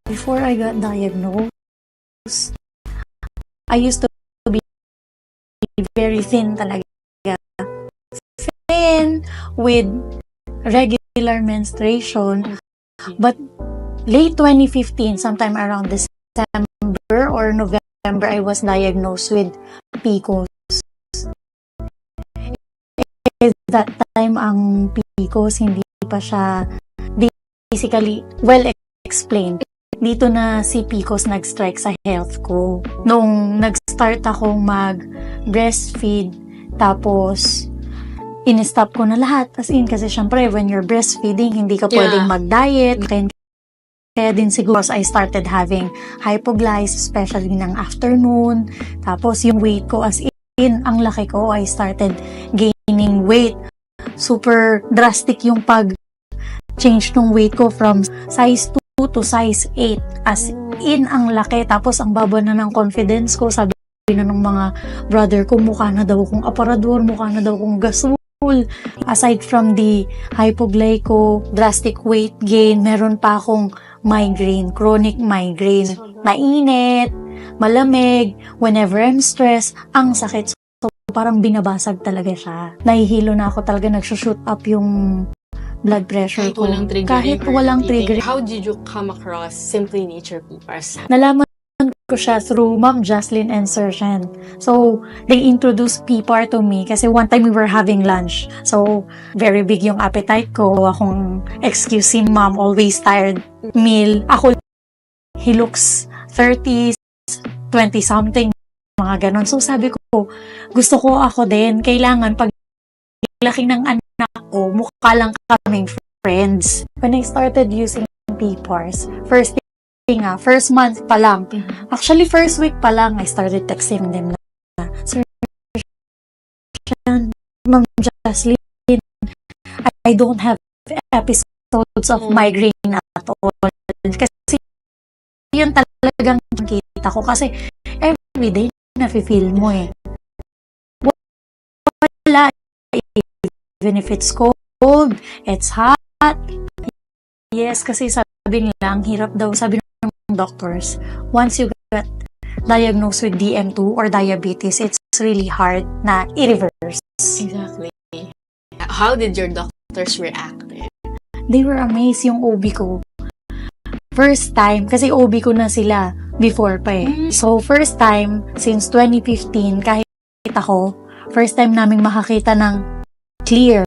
before I got diagnosed, I used to be very thin talaga. Thin with regular menstruation. But late 2015, sometime around December or November, I was diagnosed with PCOS. That time, ang PCOS, hindi pa siya basically well explained. Dito na si PCOS nag-strike sa health ko. Nung nag-start akong mag-breastfeed, tapos in-stop ko na lahat. As in, kasi syempre, when you're breastfeeding, hindi ka pwedeng mag-diet. Kaya din siguro I started having hypoglycemia, especially ng afternoon. Tapos yung weight ko, as in, ang laki ko, I started gaining weight. Super drastic yung pag-change ng weight ko from size 2 to size 8. As in, ang laki. Tapos ang baba na ng confidence ko. Sabi na ng mga brother ko, mukha na daw akong aparador, mukha na daw akong gasol. Aside from the hypoglyco, drastic weight gain, meron pa akong migraine, chronic migraine. Mainit, malamig, whenever I'm stressed, ang sakit. So, parang binabasag talaga siya. Nahihilo na ako talaga, nagsushoot up yung blood pressure ko. Kahit walang trigger. How did you come across Simply Nature PPARS? Nalaman ko siya through Ma'am Jansen and Sir Jhen. So, they introduced PPAR to me kasi one time we were having lunch. So, very big yung appetite ko. Akong excuse si Ma'am, always tired meal. Ako, he looks 30s, 20-something, mga ganon. So, sabi ko, gusto ko ako din. Kailangan, pag laki ng anak ko, mukha lang kaming friends. When I started using PPARS, first month pa lang. Actually, first week pa lang, I started texting them na, Sir Shyan, Ma'am Jansen, I don't have episodes of migraine at all. Kasi yun talagang kita ko. Kasi everyday, nafe-feel mo eh. Wala. Even if it's cold, it's hot. Yes, kasi sabi nila, ang hirap daw, sabi ng doctors, once you get diagnosed with DM2 or diabetes, it's really hard na i-reverse. Exactly. How did your doctors react? They were amazed yung OB ko. First time, kasi OB ko na sila before pa eh. So, first time, since 2015, kahit ako, first time naming makakita ng clear,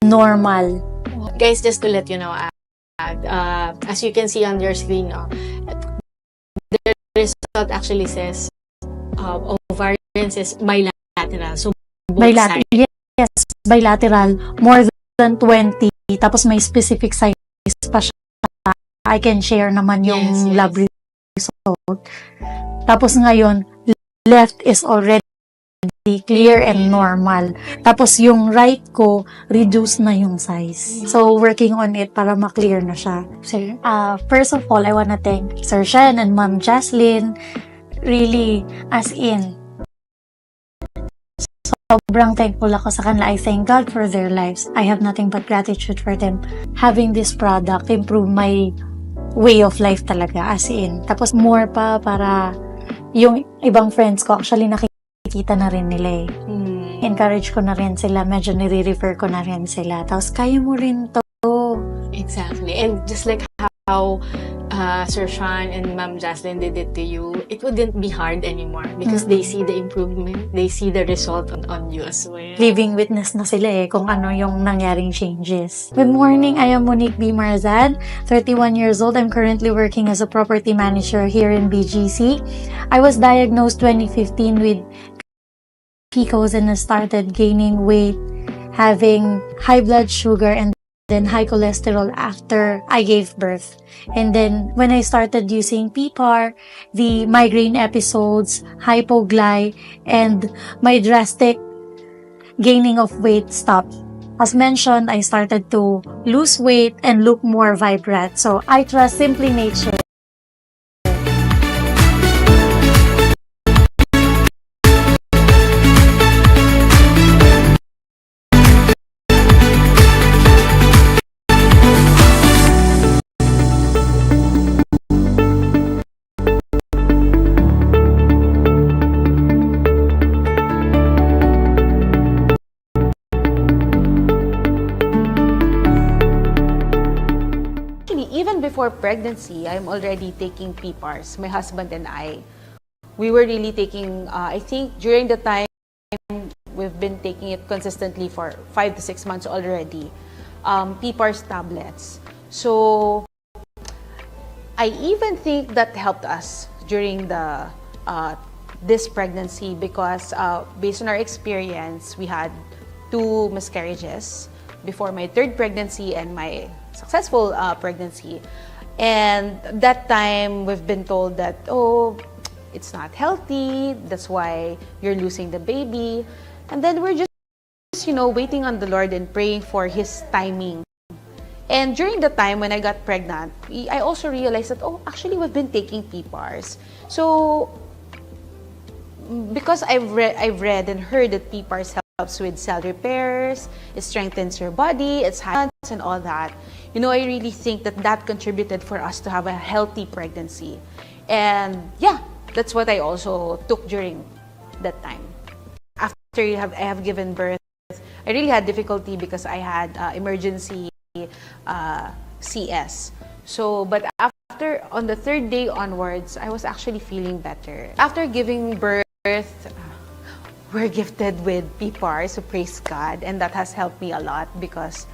normal. Guys, just to let you know, as you can see on your screen, the result actually says ovarian is bilateral. So, both sides. Yes, bilateral. More than 20. Tapos may specific size pa siya. I can share naman yung lab result. Tapos ngayon, left is already clear and normal. Tapos yung right ko, reduce na yung size. So, working on it para ma-clear na siya. First of all, I wanna thank Sir Jhen and Ma'am Jansen. Really, as in, sobrang thankful ako sa kanila. I thank God for their lives. I have nothing but gratitude for them. Having this product improve my way of life talaga, as in. Tapos more pa para yung ibang friends ko, actually nakikita na rin nila eh. Encourage ko na rin sila, medyo nire-refer ko na rin sila. Tapos kaya mo rin to. Exactly. And just like how Sir Shyan and Ma'am Jansen did it to you, it wouldn't be hard anymore because they see the improvement, they see the result on you as well. Living witness na sila eh kung ano yung nangyaring changes. Good morning, I am Monique B. Marzan, 31 years old. I'm currently working as a property manager here in BGC. I was diagnosed 2015 with PCOS and I started gaining weight, having high blood sugar and then high cholesterol after I gave birth. And then when I started using PPAR, the migraine episodes, hypogly, and my drastic gaining of weight stopped. As mentioned, I started to lose weight and look more vibrant. So I trust Simply Nature. Actually, even before pregnancy, I'm already taking PPARS, my husband and I. We were really taking, I think during the time, we've been taking it consistently for 5 to 6 months already, PPARS tablets. So, I even think that helped us during the this pregnancy because based on our experience, we had 2 miscarriages before my 3rd pregnancy and my successful pregnancy. And that time, we've been told that, oh, it's not healthy, that's why you're losing the baby. And then we're just, waiting on the Lord and praying for His timing. And during the time when I got pregnant, I also realized that, oh, actually we've been taking PPARS. So, because I've read and heard that PPARS helps with cell repairs, it strengthens your body, it's high and all that. I really think that contributed for us to have a healthy pregnancy. And yeah, that's what I also took during that time. After I have given birth, I really had difficulty because I had emergency CS. So, but after, on the 3rd day onwards, I was actually feeling better. After giving birth, we're gifted with PPAR, so praise God, and that has helped me a lot because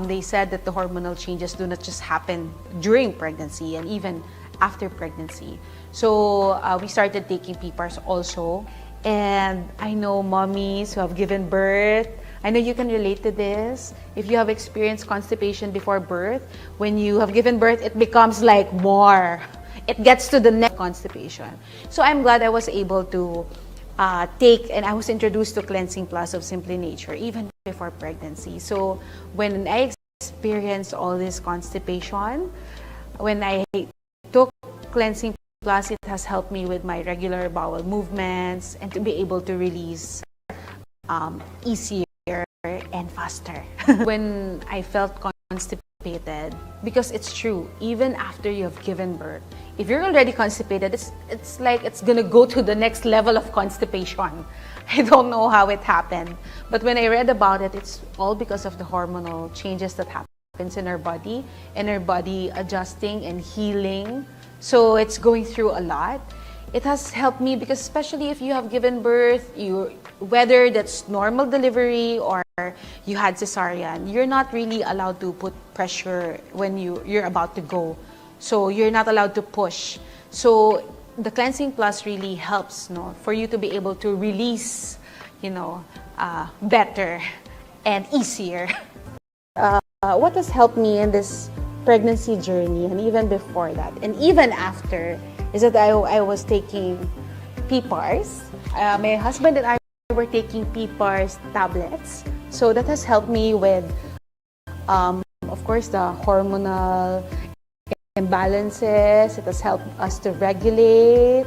they said that the hormonal changes do not just happen during pregnancy and even after pregnancy. So we started taking PPARs also, and I know mommies who have given birth, I know you can relate to this. If you have experienced constipation before birth, when you have given birth, it becomes like more. It gets to the next constipation. So I'm glad I was able to take, and I was introduced to Cleansing Plus of Simply Nature even before pregnancy. So when I experienced all this constipation, when I took Cleansing Plus, it has helped me with my regular bowel movements and to be able to release easier and faster. When I felt constipated, because it's true, even after you have given birth, if you're already constipated, it's like it's gonna go to the next level of constipation. I don't know how it happened, but when I read about it, it's all because of the hormonal changes that happens in our body, and our body adjusting and healing. So it's going through a lot. It has helped me because especially if you have given birth, whether that's normal delivery or you had cesarean, you're not really allowed to put pressure when you're about to go. So you're not allowed to push. So the Cleansing Plus really helps, for you to be able to release, better and easier. What has helped me in this pregnancy journey and even before that and even after is that I was taking PPARS. My husband and I were taking PPARS tablets. So that has helped me with, of course, the hormonal imbalances. It has helped us to regulate,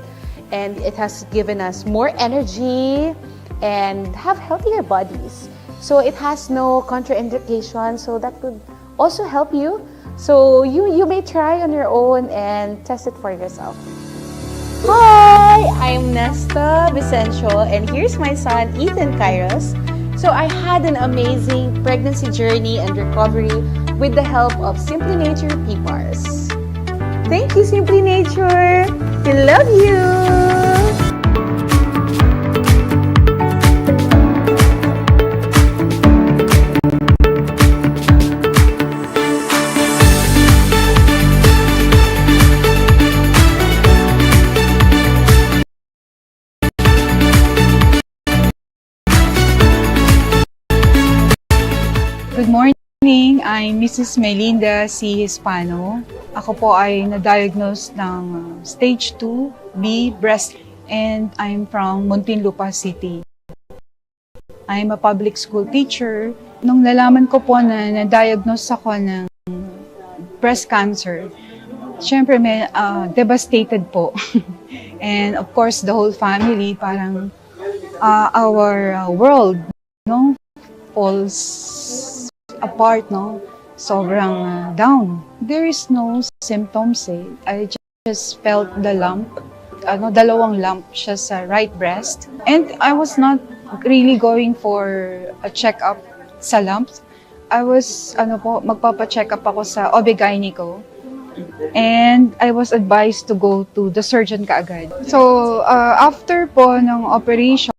and it has given us more energy and have healthier bodies. So it has no contraindication, so that could also help you. So you may try on your own and test it for yourself. Hi, I'm Nesta Vicencio, and here's my son, Ethan Kairos. So I had an amazing pregnancy journey and recovery with the help of Simply Nature PPARS. Thank you, Simply Nature. We love you. Good morning, I'm Mrs. Melinda C. Hispano. Ako po ay na-diagnose ng stage 2B breast and I'm from Muntinlupa City. I'm a public school teacher. Nung nalaman ko po na na-diagnose ako ng breast cancer, syempre may devastated po. And of course, the whole family, parang our world, falls apart, sobrang down. There is no symptoms I just felt the lump, dalawang lump siya sa right breast. And I was not really going for a checkup sa lumps. I was, magpapa-check up ako sa OB-GYN ko. And I was advised to go to the surgeon kaagad. So, after po ng operation,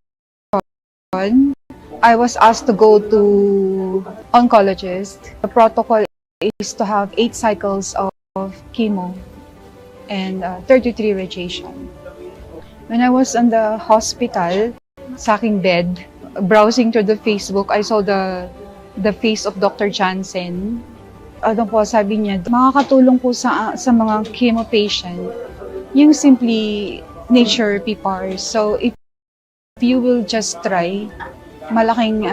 I was asked to go to oncologist. The protocol is to have 8 cycles of chemo and 33 radiation. When I was on the hospital, sa aking bed, browsing through the Facebook, I saw the face of Dr. Jansen. Ano po, sabi niya, makakatulong po sa mga chemo patient, yung simply nature PPARS. So, if you will just try, malaking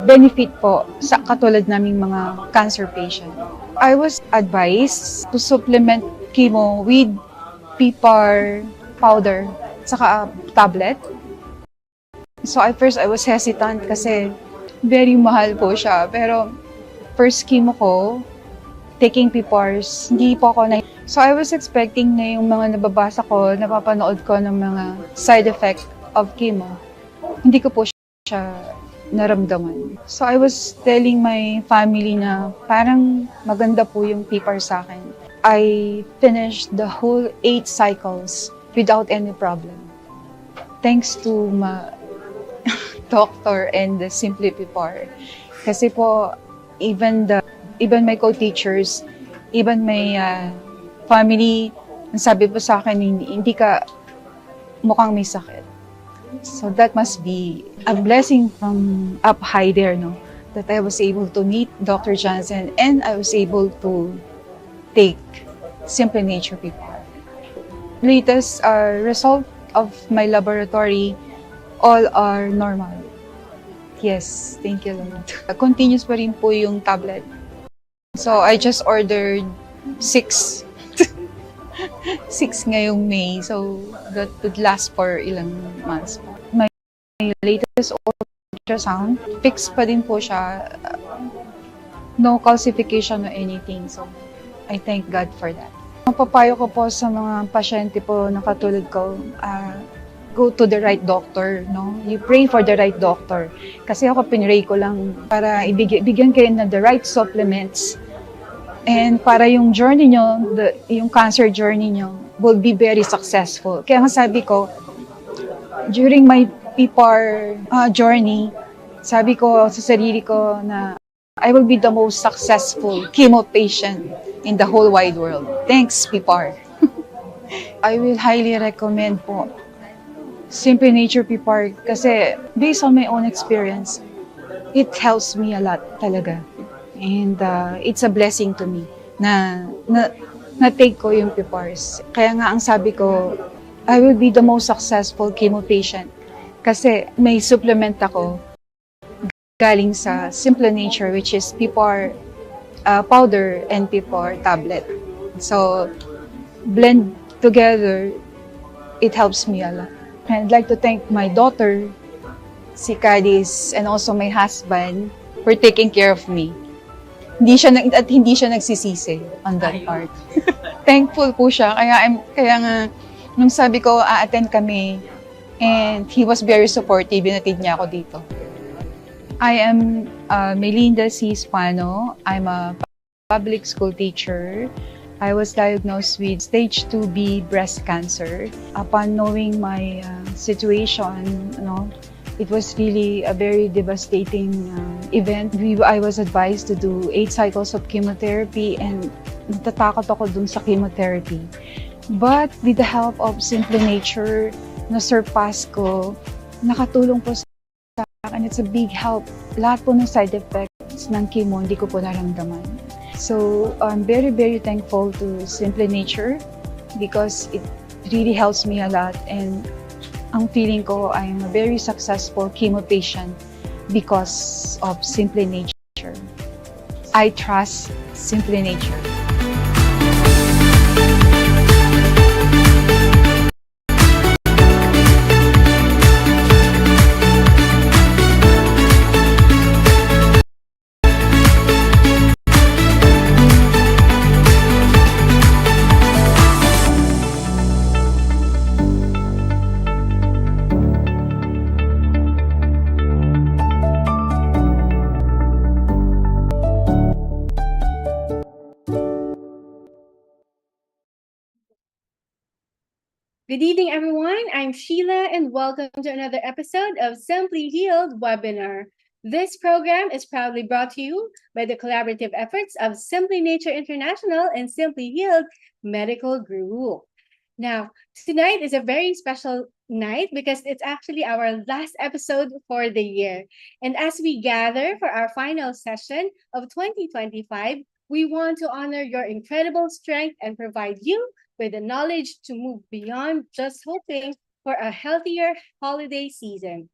benefit po sa katulad naming mga cancer patient. I was advised to supplement chemo with PPAR powder, saka tablet. So at first, I was hesitant kasi very mahal po siya. Pero first chemo ko, taking PPARS, hindi po ako na... So I was expecting na yung mga nababasa ko, napapanood ko ng mga side effect of chemo. Hindi ko po siya naramdaman. So I was telling my family na parang maganda po yung PPARS sa akin. I finished the whole 8 cycles without any problem. Thanks to my doctor and the Simply PPAR. Kasi po, even my co-teachers, even my family, sabi po sa akin, hindi ka mukhang may sakit. So that must be a blessing from up high there, no? That I was able to meet Dr. Jansen and I was able to take Simply Nature PPAR. Latest result of my laboratory, all are normal. Yes, thank you, Lord. Continuous pa rin po yung tablet. So I just ordered 6. 6 ngayong May. So that would last for ilang months. My latest ultrasound, fixed pa din po siya. No calcification or anything. So I thank God for that. Ang papayo ko po sa mga pasyente po na katulad ko, go to the right doctor, no? You pray for the right doctor. Kasi ako pinray ko lang para bigyan kayo ng the right supplements. And para yung journey nyo, yung cancer journey nyo, will be very successful. Kaya nga sabi ko, during my PPAR journey, sabi ko sa sarili ko na I will be the most successful chemo patient in the whole wide world. Thanks, PPAR. I will highly recommend po Simply Nature PPAR kasi based on my own experience, it helps me a lot talaga. And it's a blessing to me na take ko yung PPARS. Kaya nga ang sabi ko, I will be the most successful chemo patient kasi may supplement ako galing sa Simply Nature, which is PPAR powder and PPAR tablet. So, blend together, it helps me a lot. And I'd like to thank my daughter, si Cadiz, and also my husband for taking care of me. Hindi siya nagsisisi on that part. Thankful po siya. Kaya nga, nung sabi ko, a-attend kami, and he was very supportive, binatid niya ako dito. I am Melinda C. Hispano. I'm a public school teacher. I was diagnosed with stage 2B breast cancer. Upon knowing my situation, it was really a very devastating event. I was advised to do 8 cycles of chemotherapy and natatakot ako dun sa chemotherapy. But with the help of Simply Nature, na-surpass ko, nakatulong po sa akin. It's a big help. Lahat po ng side effects ng chemo, hindi ko po naramdaman. So I'm very, very thankful to Simply Nature because it really helps me a lot. And ang feeling ko, I'm a very successful chemo patient because of Simply Nature. I trust Simply Nature. Good evening, everyone. I'm Sheila, and welcome to another episode of Simply Healed webinar. This program is proudly brought to you by the collaborative efforts of Simply Nature International and Simply Healed Medical Group. Now, tonight is a very special night because it's actually our last episode for the year. And as we gather for our final session of 2025, we want to honor your incredible strength and provide you with the knowledge to move beyond just hoping for a healthier holiday season.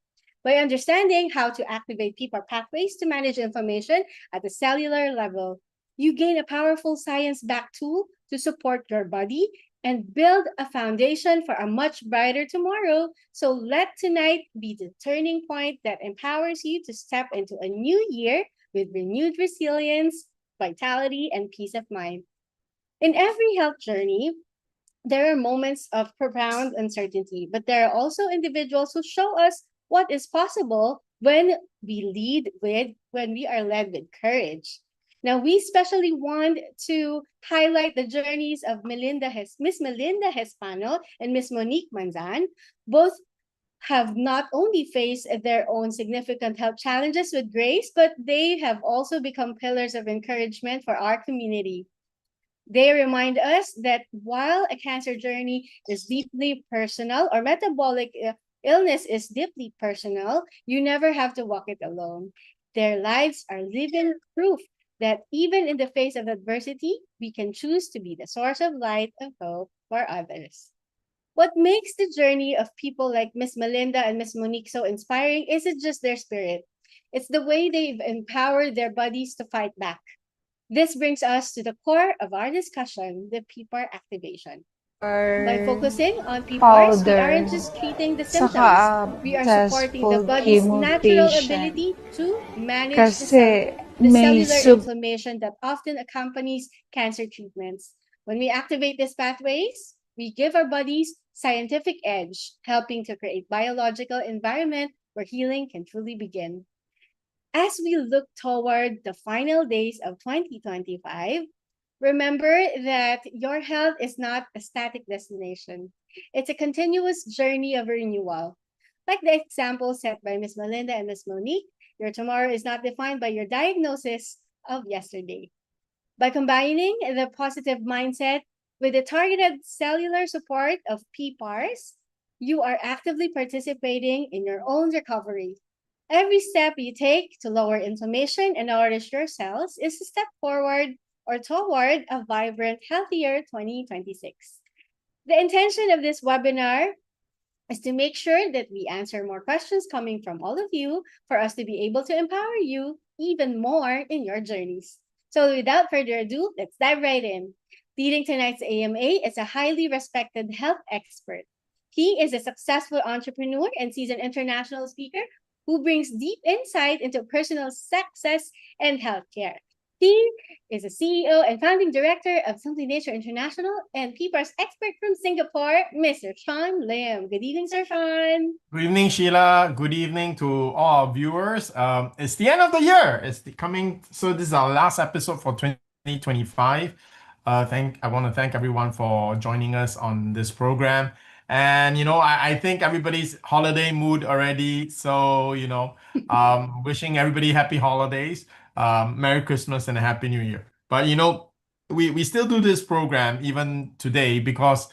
By understanding how to activate PPAR pathways to manage inflammation at the cellular level, you gain a powerful science-backed tool to support your body and build a foundation for a much brighter tomorrow. So let tonight be the turning point that empowers you to step into a new year with renewed resilience, vitality, and peace of mind. In every health journey, there are moments of profound uncertainty, but there are also individuals who show us what is possible when we are led with courage. Now, we especially want to highlight the journeys of Miss Melinda Hispano and Miss Monique Manzan. Both have not only faced their own significant health challenges with grace, but they have also become pillars of encouragement for our community. They remind us that while a cancer journey is deeply personal, or metabolic illness is deeply personal, you never have to walk it alone. Their lives are living proof that even in the face of adversity, we can choose to be the source of light and hope for others. What makes the journey of people like Miss Melinda and Miss Monique so inspiring isn't just their spirit. It's the way they've empowered their bodies to fight back. This brings us to the core of our discussion, the PPAR activation. By focusing on PPARs, we aren't just treating the symptoms. We are supporting the body's natural ability to manage the cellular inflammation that often accompanies cancer treatments. When we activate these pathways, we give our bodies scientific edge, helping to create biological environment where healing can truly begin. As we look toward the final days of 2025, remember that your health is not a static destination. It's a continuous journey of renewal. Like the example set by Ms. Melinda and Ms. Monique, your tomorrow is not defined by your diagnosis of yesterday. By combining the positive mindset with the targeted cellular support of PPARS, you are actively participating in your own recovery. Every step you take to lower inflammation and nourish your cells is a step forward or toward a vibrant, healthier 2026. The intention of this webinar is to make sure that we answer more questions coming from all of you for us to be able to empower you even more in your journeys. So without further ado, let's dive right in. Leading tonight's AMA is a highly respected health expert. He is a successful entrepreneur and seasoned international speaker who brings deep insight into personal success and healthcare. He is a CEO and founding director of Simply Nature International and PPARS expert from Singapore, Mr. Shyan Lim. Good evening, Sir Shyan. Good evening, Sheila. Good evening to all our viewers. It's the end of the year. So this is our last episode for 2025. I want to thank everyone for joining us on this program. And I think everybody's holiday mood already. So wishing everybody happy holidays, Merry Christmas, and a Happy New Year. But we still do this program even today because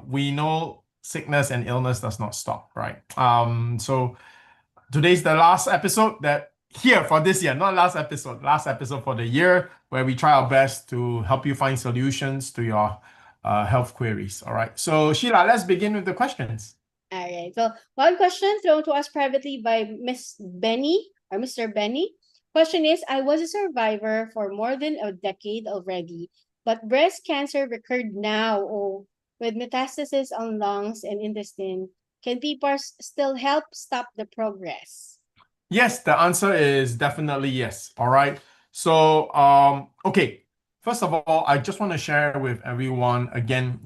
we know sickness and illness does not stop, right? So today's the last episode for this year, not last episode for the year, where we try our best to help you find solutions to your health queries. All right. So Sheila, let's begin with the questions. All right. Well, one question thrown to us privately by Miss Benny or Mr. Benny. Question is, I was a survivor for more than a decade already, but breast cancer recurred now, with metastasis on lungs and intestine. Can PPARs still help stop the progress? Yes, the answer is definitely yes. All right. So, okay. First of all, I just want to share with everyone again,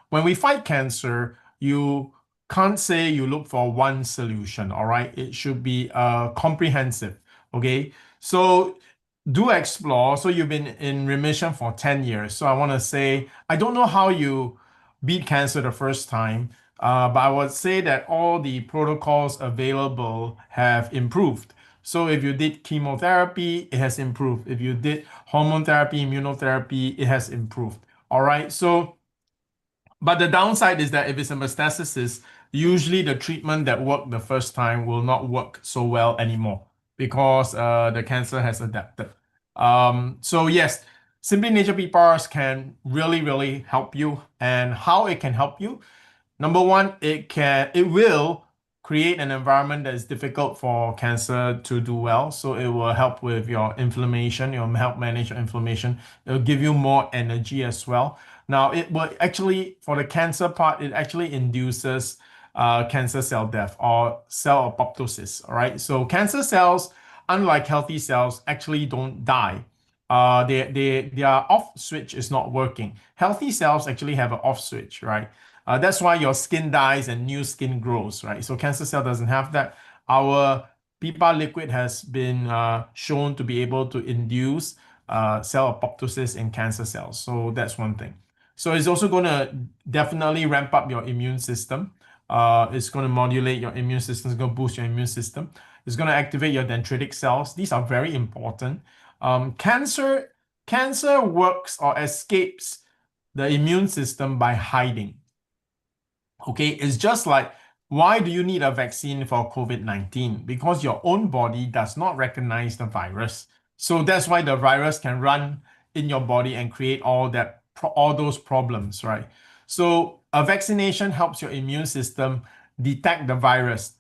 when we fight cancer, you can't say you look for one solution, all right? It should be comprehensive, okay? So do explore. So you've been in remission for 10 years. So I want to say, I don't know how you beat cancer the first time. But I would say that all the protocols available have improved. So if you did chemotherapy, it has improved. If you did hormone therapy, immunotherapy, it has improved. All right. But the downside is that if it's a metastasis, usually the treatment that worked the first time will not work so well anymore because the cancer has adapted. So yes, Simply Nature PPARS can really, really help you. And how it can help you? Number one, it will create an environment that is difficult for cancer to do well. So it will help with your inflammation, it will help manage your inflammation. It will give you more energy as well. Now, it will actually, for the cancer part, it actually induces cancer cell death or cell apoptosis. All right. So cancer cells, unlike healthy cells, actually don't die. Their off switch is not working. Healthy cells actually have an off switch, right? That's why your skin dies and new skin grows, right? So cancer cell doesn't have that. Our PPAR liquid has been shown to be able to induce cell apoptosis in cancer cells. So that's one thing. So it's also going to definitely ramp up your immune system. It's going to modulate your immune system. It's going to boost your immune system. It's going to activate your dendritic cells. These are very important. Cancer works or escapes the immune system by hiding. Okay, it's just like, why do you need a vaccine for COVID-19? Because your own body does not recognize the virus. So that's why the virus can run in your body and create all those problems, right? So a vaccination helps your immune system detect the virus.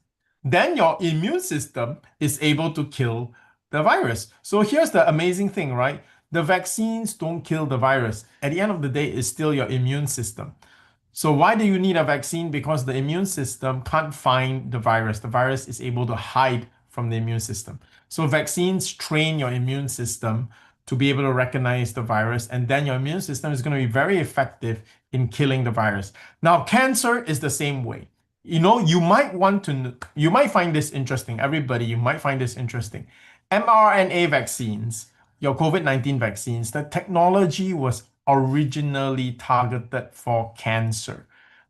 Then your immune system is able to kill the virus. So here's the amazing thing, right? The vaccines don't kill the virus. At the end of the day, it's still your immune system. So why do you need a vaccine? Because the immune system can't find the virus. The virus is able to hide from the immune system. So vaccines train your immune system to be able to recognize the virus, and then your immune system is going to be very effective in killing the virus. Now, cancer is the same way. You might find this interesting. Everybody, you might find this interesting. mRNA vaccines, your COVID-19 vaccines, the technology was originally targeted for cancer.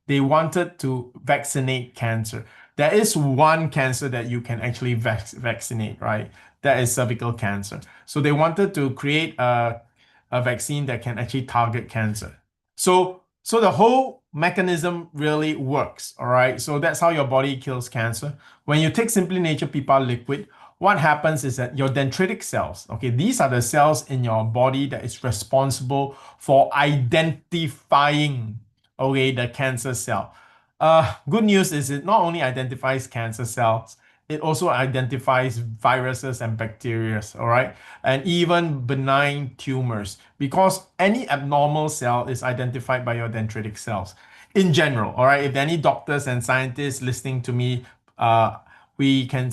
They wanted to vaccinate cancer. There is one cancer that you can actually vaccinate, right? That is cervical cancer. So they wanted to create a vaccine that can actually target cancer. So the whole mechanism really works, all right? So that's how your body kills cancer. When you take Simply Nature PPAR liquid, what happens is that your dendritic cells, okay, these are the cells in your body that is responsible for identifying, okay, the cancer cell. Good news is it not only identifies cancer cells, it also identifies viruses and bacteria, all right, and even benign tumors, because any abnormal cell is identified by your dendritic cells. In general, all right, if there are any doctors and scientists listening to me, we can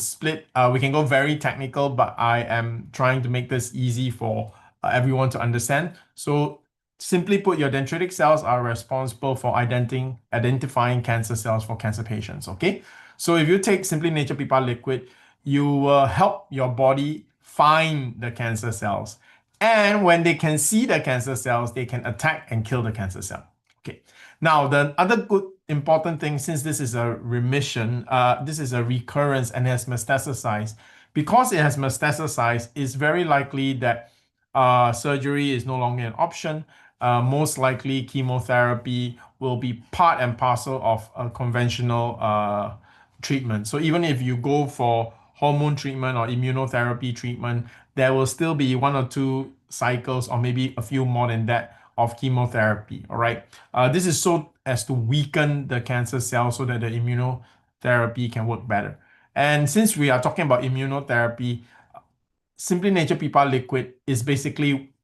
go very technical, but I am trying to make this easy for everyone to understand. So simply put, your dendritic cells are responsible for identifying cancer cells for cancer patients, okay? So if you take Simply Nature PPAR liquid, you will help your body find the cancer cells. And when they can see the cancer cells, they can attack and kill the cancer cell. Okay. Now, the other good important thing, since this is a remission, this is a recurrence and has metastasized. Because it has metastasized, it's very likely that surgery is no longer an option. Most likely, chemotherapy will be part and parcel of a conventional treatment. So even if you go for hormone treatment or immunotherapy treatment, there will still be 1 or 2 cycles or maybe a few more than that of chemotherapy, all right? This is so as to weaken the cancer cells so that the immunotherapy can work better. And since we are talking about immunotherapy, Simply Nature PPAR liquid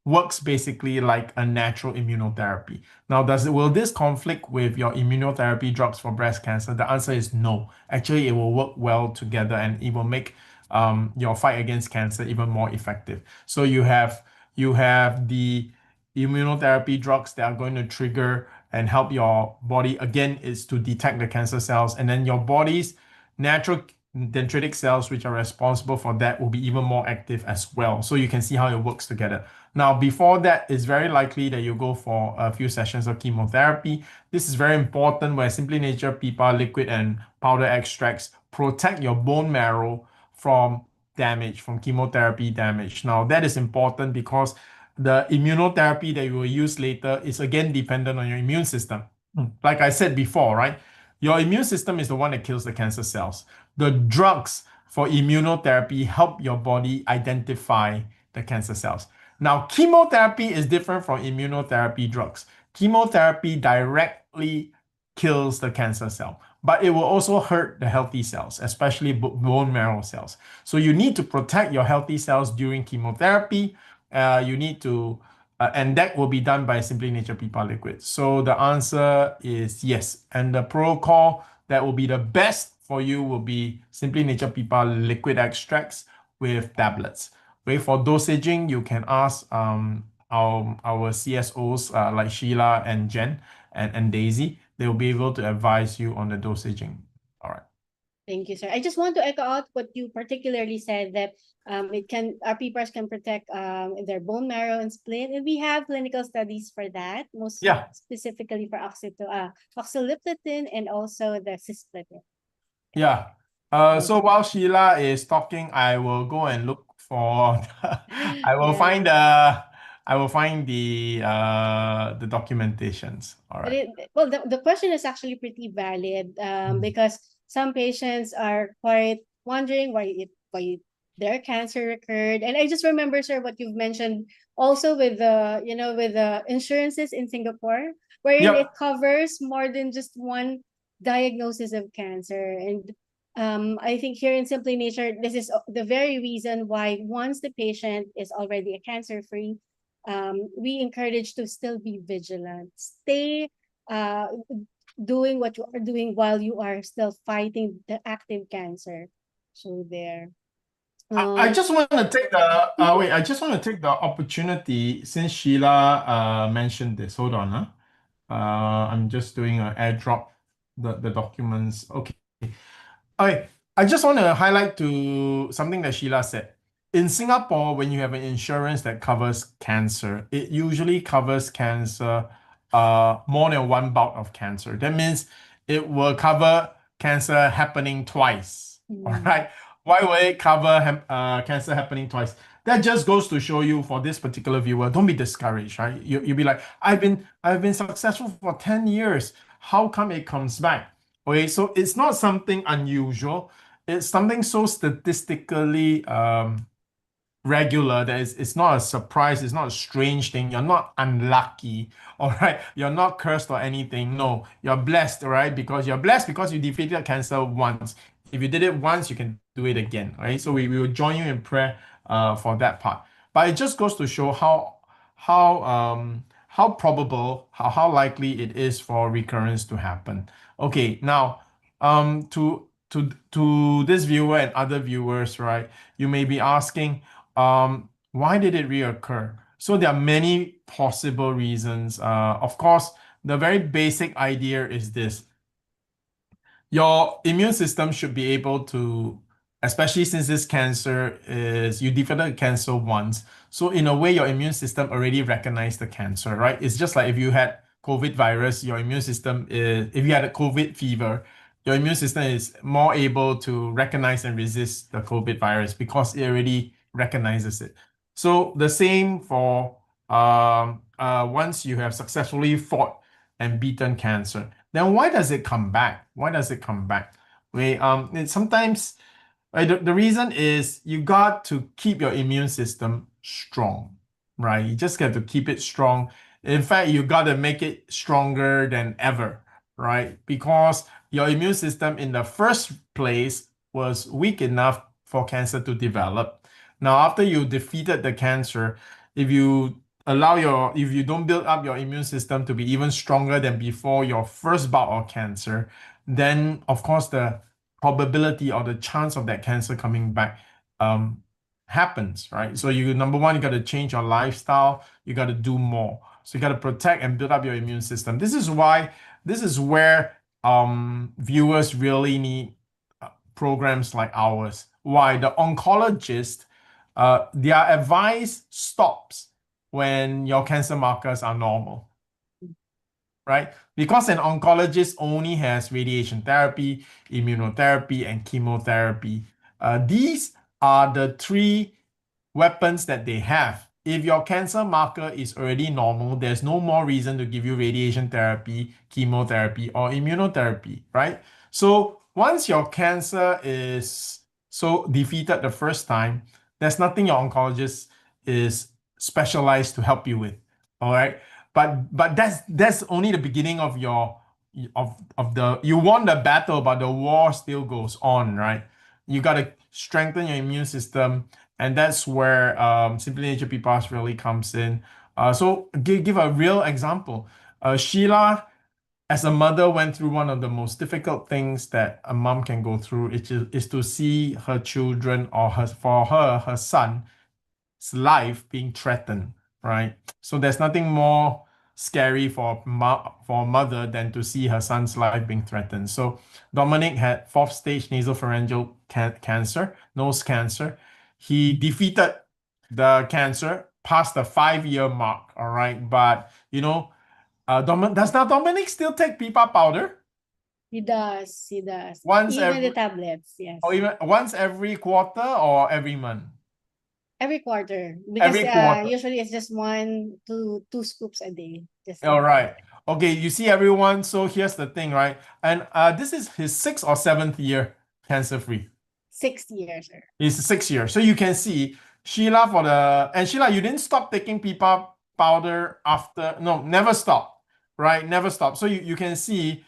works basically like a natural immunotherapy. Now, will this conflict with your immunotherapy drugs for breast cancer? The answer is no. Actually, it will work well together and it will make your fight against cancer even more effective. So you have the immunotherapy drugs that are going to trigger and help your body, again, is to detect the cancer cells, and then your body's natural dendritic cells, which are responsible for that, will be even more active as well. So you can see how it works together. Now, before that, it's very likely that you go for a few sessions of chemotherapy. This is very important where Simply Nature PPAR liquid and powder extracts protect your bone marrow from damage, from chemotherapy damage. Now, that is important because the immunotherapy that you will use later is again dependent on your immune system. Like I said before, right? Your immune system is the one that kills the cancer cells. The drugs for immunotherapy help your body identify the cancer cells. Now, chemotherapy is different from immunotherapy drugs. Chemotherapy directly kills the cancer cell, but it will also hurt the healthy cells, especially bone marrow cells. So you need to protect your healthy cells during chemotherapy. You need to, and that will be done by Simply Nature PPAR liquid. So the answer is yes. And the protocol that will be the best for you will be Simply Nature PPAR liquid extracts with tablets. Okay, for dosaging, you can ask our CSOs like Sheila and Jhen and Daisy. They will be able to advise you on the dosaging. All right. Thank you, sir. I just want to echo out what you particularly said that our PPARs can protect their bone marrow and spleen, and we have clinical studies for that, most Yeah. specifically for oxaliplatin and also the cisplatin. Yeah. So while Sheila is talking, I will go and look for I will find the documentations. All But right. the question is actually pretty valid because some patients are quite wondering why their cancer recurred. And I just remember, sir, what you've mentioned also with the insurances in Singapore, wherein Yep. it covers more than just one diagnosis of cancer. And I think here in Simply Nature, this is the very reason why once the patient is already a cancer-free, we encourage to still be vigilant. Stay doing what you are doing while you are still fighting the active cancer. So there. I just want to take the wait. I just want to take the opportunity since Sheila mentioned this. Hold on, huh? I'm just doing an airdrop the documents. Okay. Okay, I just want to highlight to something that Sheila said. In Singapore, when you have an insurance that covers cancer, it usually covers cancer, more than one bout of cancer. That means it will cover cancer happening twice. All right. Why will it cover cancer happening twice? That just goes to show you for this particular viewer, don't be discouraged, right? You'll be like, I've been successful for 10 years. How come it comes back? Okay, so it's not something unusual. It's something so statistically regular that it's not a surprise, it's not a strange thing. You're not unlucky, all right? You're not cursed or anything. No, you're blessed, all right? Because you're blessed because you defeated cancer once. If you did it once, you can do it again, right? So we will join you in prayer for that part. But it just goes to show how probable, how likely it is for recurrence to happen. Okay, now to this viewer and other viewers, right? You may be asking, why did it reoccur? So there are many possible reasons. Of course, the very basic idea is this. Your immune system should be able to, especially since this cancer is, you defeated cancer once. So in a way, your immune system already recognized the cancer, right? It's just like if you had COVID virus, your immune system is, if you had a COVID fever, your immune system is more able to recognize and resist the COVID virus because it already recognizes it. So the same for once you have successfully fought and beaten cancer, then why does it come back? Why does it come back? Sometimes the reason is you got to keep your immune system strong, right? You just got to keep it strong. In fact, you got to make it stronger than ever, right? Because your immune system in the first place was weak enough for cancer to develop. Now, after you defeated the cancer, if you if you don't build up your immune system to be even stronger than before your first bout of cancer, then of course the probability or the chance of that cancer coming back happens, right? So number one, you got to change your lifestyle. You got to do more. So you got to protect and build up your immune system. This is where viewers really need programs like ours. Why? The oncologist, their advice stops when your cancer markers are normal, right? Because an oncologist only has radiation therapy, immunotherapy, and chemotherapy. These are the three weapons that they have. If your cancer marker is already normal, there's no more reason to give you radiation therapy, chemotherapy, or immunotherapy, right? So once your cancer is so defeated the first time, there's nothing your oncologist is specialized to help you with. All right. But that's only the beginning of your of the you won the battle, but the war still goes on, right? You gotta strengthen your immune system, and that's where Simply Nature PPARS really comes in. So give a real example. Sheila, as a mother, went through one of the most difficult things that a mom can go through, is to see her children or her son's life being threatened, right? So there's nothing more scary for for a mother than to see her son's life being threatened. So Dominic had fourth stage nasopharyngeal cancer, nose cancer. He defeated the cancer past the 5-year mark, all right? But does now Dominic still take PPAR powder? He does. He does. Once Even the every, tablets, yes. or even once every quarter or every month? Every quarter. Because Every quarter. usually it's just 1 to 2 scoops a day. Just All right. Okay, you see everyone. So here's the thing, right? And this is his 6th or 7th year cancer-free. 6 years, sir. It's 6 years. So you can see Sheila Sheila, you didn't stop taking PPAR powder after, no, never stop, right? Never stop. So you can see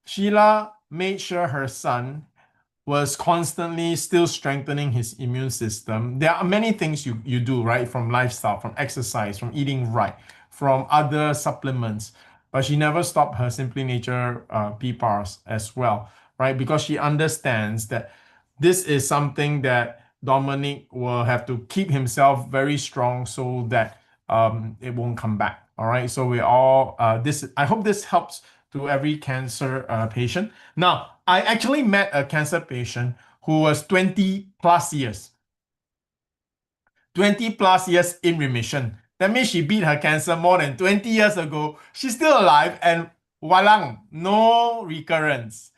Sheila made sure her son was constantly still strengthening his immune system. There are many things you do, right? From lifestyle, from exercise, from eating right, from other supplements. But she never stopped her Simply Nature PPARS as well, right? Because she understands that this is something that Dominic will have to keep himself very strong so that it won't come back. All right. So we all I hope this helps to every cancer patient. Now, I actually met a cancer patient who was 20 plus years. 20 plus years in remission. That means she beat her cancer more than 20 years ago. She's still alive and walang, no recurrence.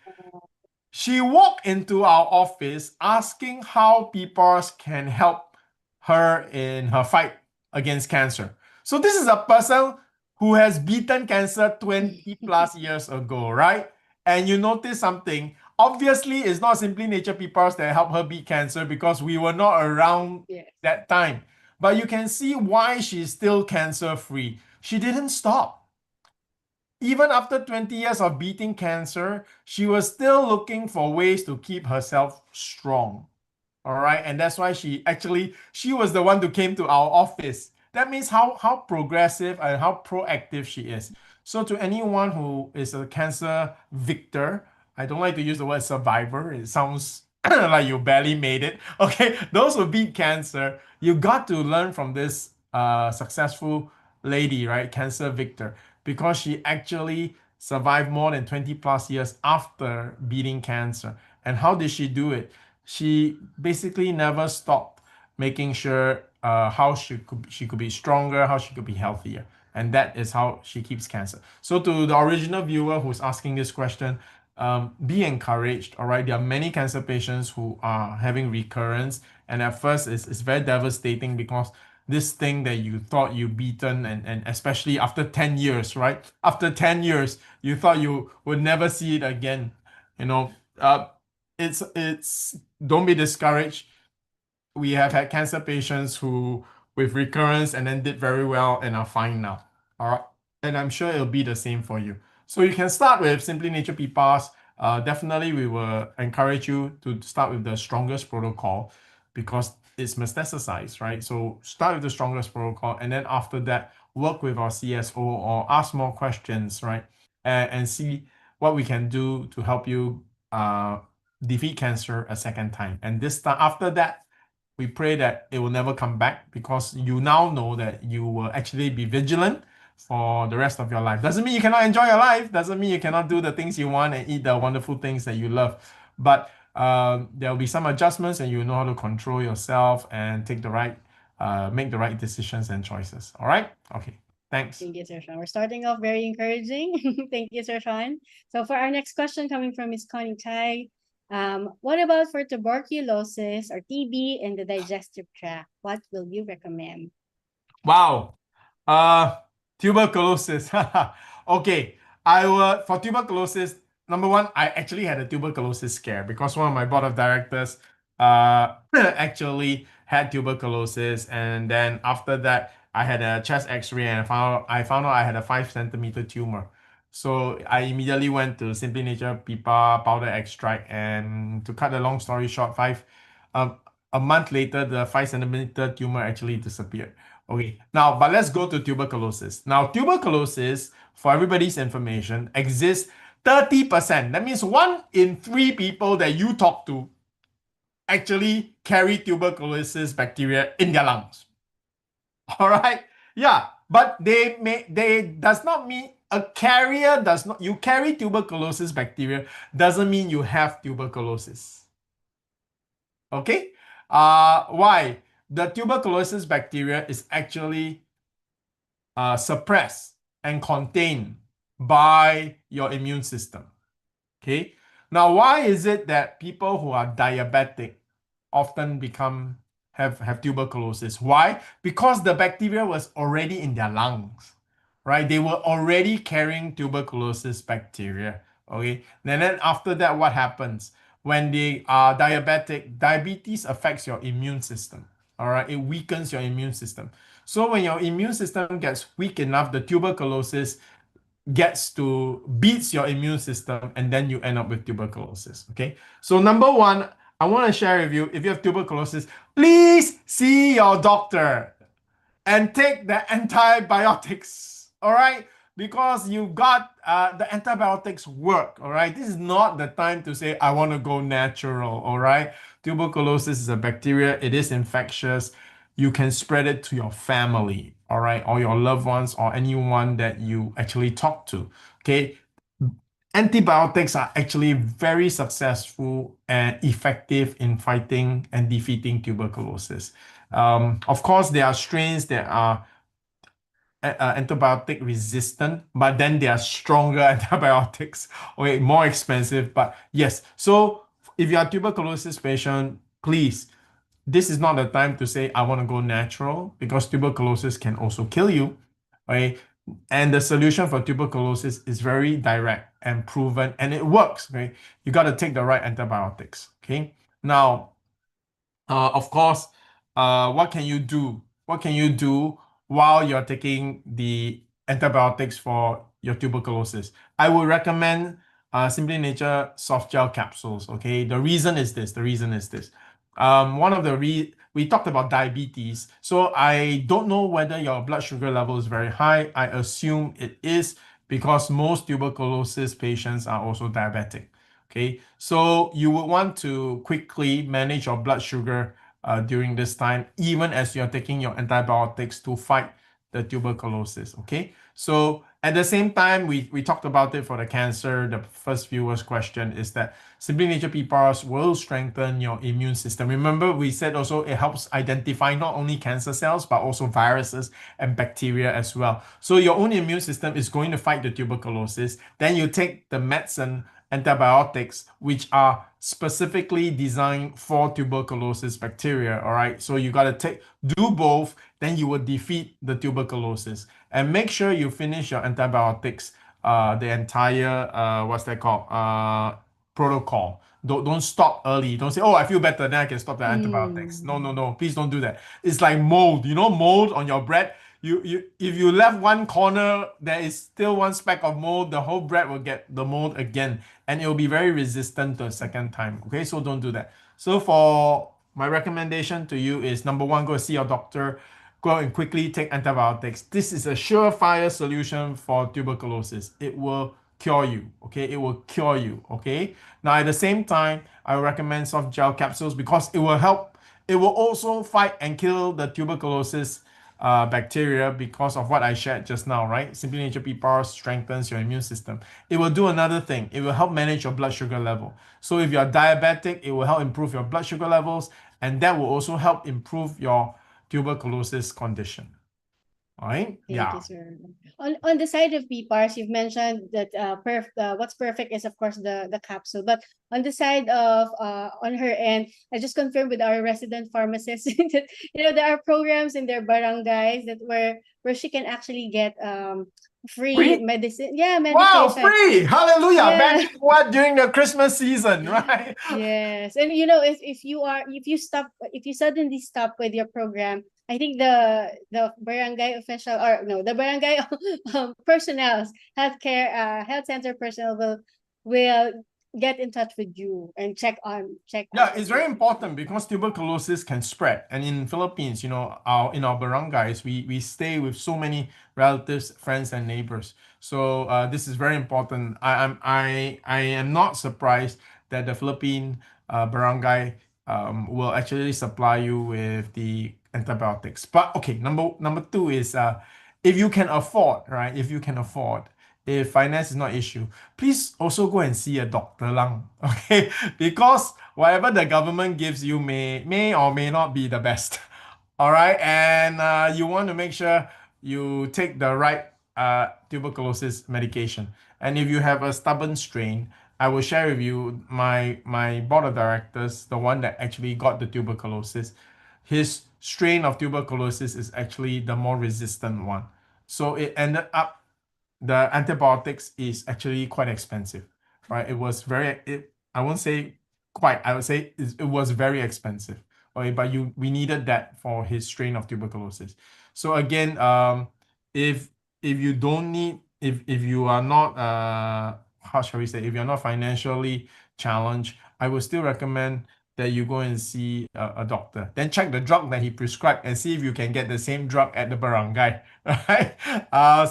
She walked into our office asking how PPARS can help her in her fight against cancer. So this is a person who has beaten cancer 20 plus years ago, right? And you notice something. Obviously, it's not Simply Nature PPARS that helped her beat cancer because we were not around that time. But you can see why she's still cancer-free. She didn't stop. Even after 20 years of beating cancer, she was still looking for ways to keep herself strong. All right. And that's why she was the one who came to our office. That means how progressive and how proactive she is. So to anyone who is a cancer victor, I don't like to use the word survivor. It sounds like you barely made it. Okay. Those who beat cancer, you got to learn from this successful lady, right? Cancer victor, because she actually survived more than 20 plus years after beating cancer. And how did she do it? She basically never stopped making sure how she could be stronger, how she could be healthier. And that is how she keeps cancer. So to the original viewer who's asking this question, be encouraged, all right? There are many cancer patients who are having recurrence. And at first, it's very devastating because this thing that you thought you beaten, and especially after 10 years, right? After 10 years, you thought you would never see it again. It's don't be discouraged. We have had cancer patients who with recurrence and then did very well and are fine now. All right. And I'm sure it'll be the same for you. So you can start with Simply Nature PPARS. Definitely, we will encourage you to start with the strongest protocol because it's metastasized, right? So start with the strongest protocol, and then after that, work with our CSO or ask more questions, right? And see what we can do to help you defeat cancer a second time. And this time, after that, we pray that it will never come back because you now know that you will actually be vigilant for the rest of your life. Doesn't mean you cannot enjoy your life. Doesn't mean you cannot do the things you want and eat the wonderful things that you love. But there will be some adjustments and you know how to control yourself and take the right make the right decisions and choices. All right? Okay. Thanks. Thank you, Sir Sean. We're starting off very encouraging. Thank you, Sir Sean. So for our next question coming from Ms. Connie Tai, what about for tuberculosis or TB in the digestive tract? What will you recommend? Wow. Tuberculosis. Okay. For tuberculosis, number one, I actually had a tuberculosis scare because one of my board of directors actually had tuberculosis, and then after that I had a chest x-ray and I found out I had a 5 centimeter tumor. So I immediately went to Simply Nature PPAR powder extract, and to cut the long story short, um, a month later the 5 centimeter tumor actually disappeared. Okay, now, but let's go to tuberculosis. Now, tuberculosis, for everybody's information, exists 30%. That means 1 in 3 people that you talk to actually carry tuberculosis bacteria in their lungs. All right? Yeah, but they does not mean a carrier does not, you carry tuberculosis bacteria doesn't mean you have tuberculosis. Okay? Why? The tuberculosis bacteria is actually suppressed and contained by your immune system. Okay. Now, why is it that people who are diabetic often have tuberculosis? Why? Because the bacteria was already in their lungs, right? They were already carrying tuberculosis bacteria. Okay. And then after that, what happens? When they are diabetic, diabetes affects your immune system. All right. It weakens your immune system. So when your immune system gets weak enough, the tuberculosis beats your immune system, and then you end up with tuberculosis. Okay. So number one, I want to share with you, if you have tuberculosis, please see your doctor and take the antibiotics. All right. Because you got the antibiotics work. All right. This is not the time to say, I want to go natural. All right. Tuberculosis is a bacteria. It is infectious. You can spread it to your family, all right, or your loved ones, or anyone that you actually talk to. Okay. Antibiotics are actually very successful and effective in fighting and defeating tuberculosis. Of course, there are strains that are antibiotic resistant, but then there are stronger antibiotics, okay, more expensive. But yes, so if you are a tuberculosis patient, please, this is not the time to say, I want to go natural, because tuberculosis can also kill you. Okay. And the solution for tuberculosis is very direct and proven, and it works. Okay. You got to take the right antibiotics. Okay. Now, of course, what can you do? What can you do while you're taking the antibiotics for your tuberculosis? I would recommend Simply Nature soft gel capsules. Okay. The reason is this. We talked about diabetes. So I don't know whether your blood sugar level is very high. I assume it is, because most tuberculosis patients are also diabetic. Okay, so you would want to quickly manage your blood sugar during this time, even as you're taking your antibiotics to fight the tuberculosis. Okay, so at the same time, we talked about it for the cancer. The first viewer's question is that Simply Nature PPARS will strengthen your immune system. Remember, we said also it helps identify not only cancer cells, but also viruses and bacteria as well. So your own immune system is going to fight the tuberculosis. Then you take the medicine, antibiotics, which are specifically designed for tuberculosis bacteria. All right. So you got to do both, then you will defeat the tuberculosis. And make sure you finish your antibiotics, the entire, what's that called? Protocol. Don't stop early. Don't say, oh, I feel better, then I can stop the antibiotics. No. Please don't do that. It's like mold. You know, mold on your bread. If you left one corner, there is still one speck of mold, the whole bread will get the mold again, and it will be very resistant to a second time. Okay, so don't do that. So for my recommendation to you is, number one, go see your doctor. Go and quickly take antibiotics. This is a surefire solution for tuberculosis. It will cure you. Okay, it will cure you. Okay. Now at the same time, I recommend soft gel capsules, because it will help. It will also fight and kill the tuberculosis bacteria, because of what I shared just now, right? Simply Nature PPARS strengthens your immune system. It will do another thing. It will help manage your blood sugar level. So if you're diabetic, it will help improve your blood sugar levels, and that will also help improve your tuberculosis condition. All right? Thank Yeah. you, sir. On the side of PPARS, you've mentioned that what's perfect is of course the capsule. But on the side of on her end, I just confirmed with our resident pharmacist that there are programs in their barangays that where she can actually get free Free? medicine. Yeah, Wow, medication. free! Hallelujah! Yeah. Imagine what during the Christmas season, right? Yes. And if you suddenly stop with your program, I think the barangay official, or no, the barangay personnel, health center personnel will get in touch with you and check Yeah, on it's you. very important because tuberculosis can spread. And in Philippines, in our barangays, we stay with so many relatives, friends, and neighbors. So this is very important. I am not surprised that the Philippine barangay will actually supply you with the antibiotics. But okay, number two is if you can afford, right? If you can afford, if finance is not issue, please also go and see a doctor lang, okay? Because whatever the government gives you may or may not be the best. All right, and you want to make sure you take the right tuberculosis medication. And if you have a stubborn strain, I will share with you my board of directors, the one that actually got the tuberculosis. His strain of tuberculosis is actually the more resistant one. So it ended up the antibiotics is actually quite expensive, right? I won't say quite, I would say it was very expensive. Okay, but we needed that for his strain of tuberculosis. So again, if you don't need, if you are not how shall we say, if you're not financially challenged, I would still recommend that you go and see a doctor. Then check the drug that he prescribed and see if you can get the same drug at the barangay, right?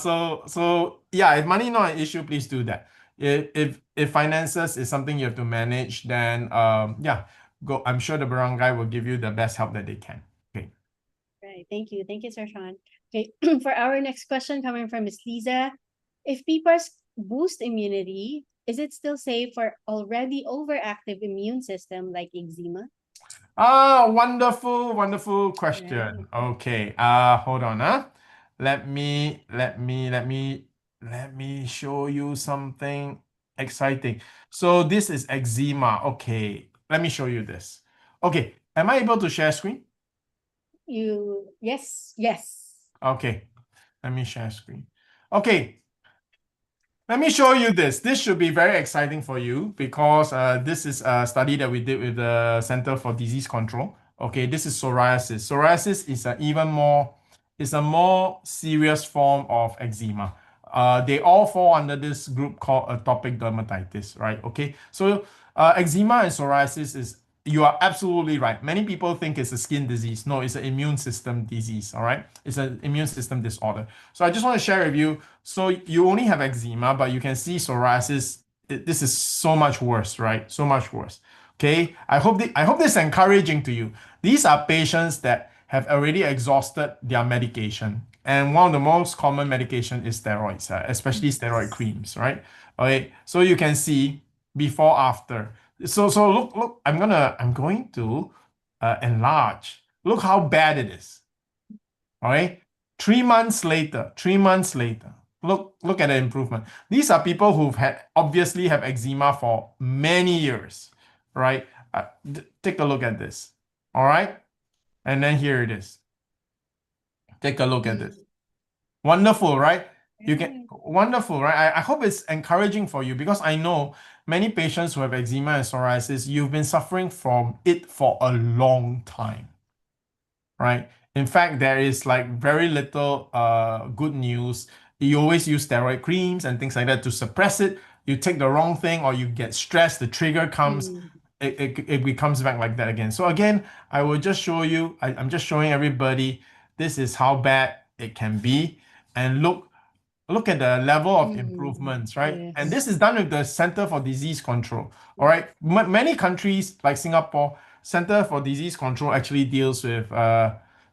So yeah, if money not an issue, please do that. If finances is something you have to manage, then yeah, go. I'm sure the barangay will give you the best help that they can. Okay. Right. Thank you, Sir Sean. Okay, for our next question coming from Miss Lisa, if PPARs boost immunity, is it still safe for already overactive immune system like eczema? Wonderful question. Okay. Hold on, let me show you something exciting. So this is eczema. Okay. Let me show you this. Okay. Am I able to share screen? Yes. Okay. Let me share screen. Okay. Let me show you this. This should be very exciting for you because this is a study that we did with the Center for Disease Control. Okay, this is psoriasis. Psoriasis is a more serious form of eczema. They all fall under this group called atopic dermatitis, right? Okay, so eczema and psoriasis is, you are absolutely right. Many people think it's a skin disease. No, it's an immune system disease, all right? It's an immune system disorder. So I just want to share with you, so you only have eczema, but you can see psoriasis, this is so much worse, right? So much worse. Okay, I hope this is encouraging to you. These are patients that have already exhausted their medication. And one of the most common medication is steroids, especially steroid creams, right? Okay, so you can see before, after. So look, I'm going to enlarge. Look how bad it is. All right. 3 months later, look at the improvement. These are people who've obviously have eczema for many years, right? Take a look at this. All right. And then here it is. Take a look at this. Wonderful, right? Wonderful, right? I hope it's encouraging for you because I know many patients who have eczema and psoriasis, you've been suffering from it for a long time, right? In fact, there is like very little good news. You always use steroid creams and things like that to suppress it. You take the wrong thing or you get stressed, the trigger comes, it becomes back like that again. So again, I will just show you, I'm just showing everybody, this is how bad it can be. And look at the level of improvements, right? Yes. And this is done with the Center for Disease Control. All right. Many countries like Singapore, Center for Disease Control actually deals with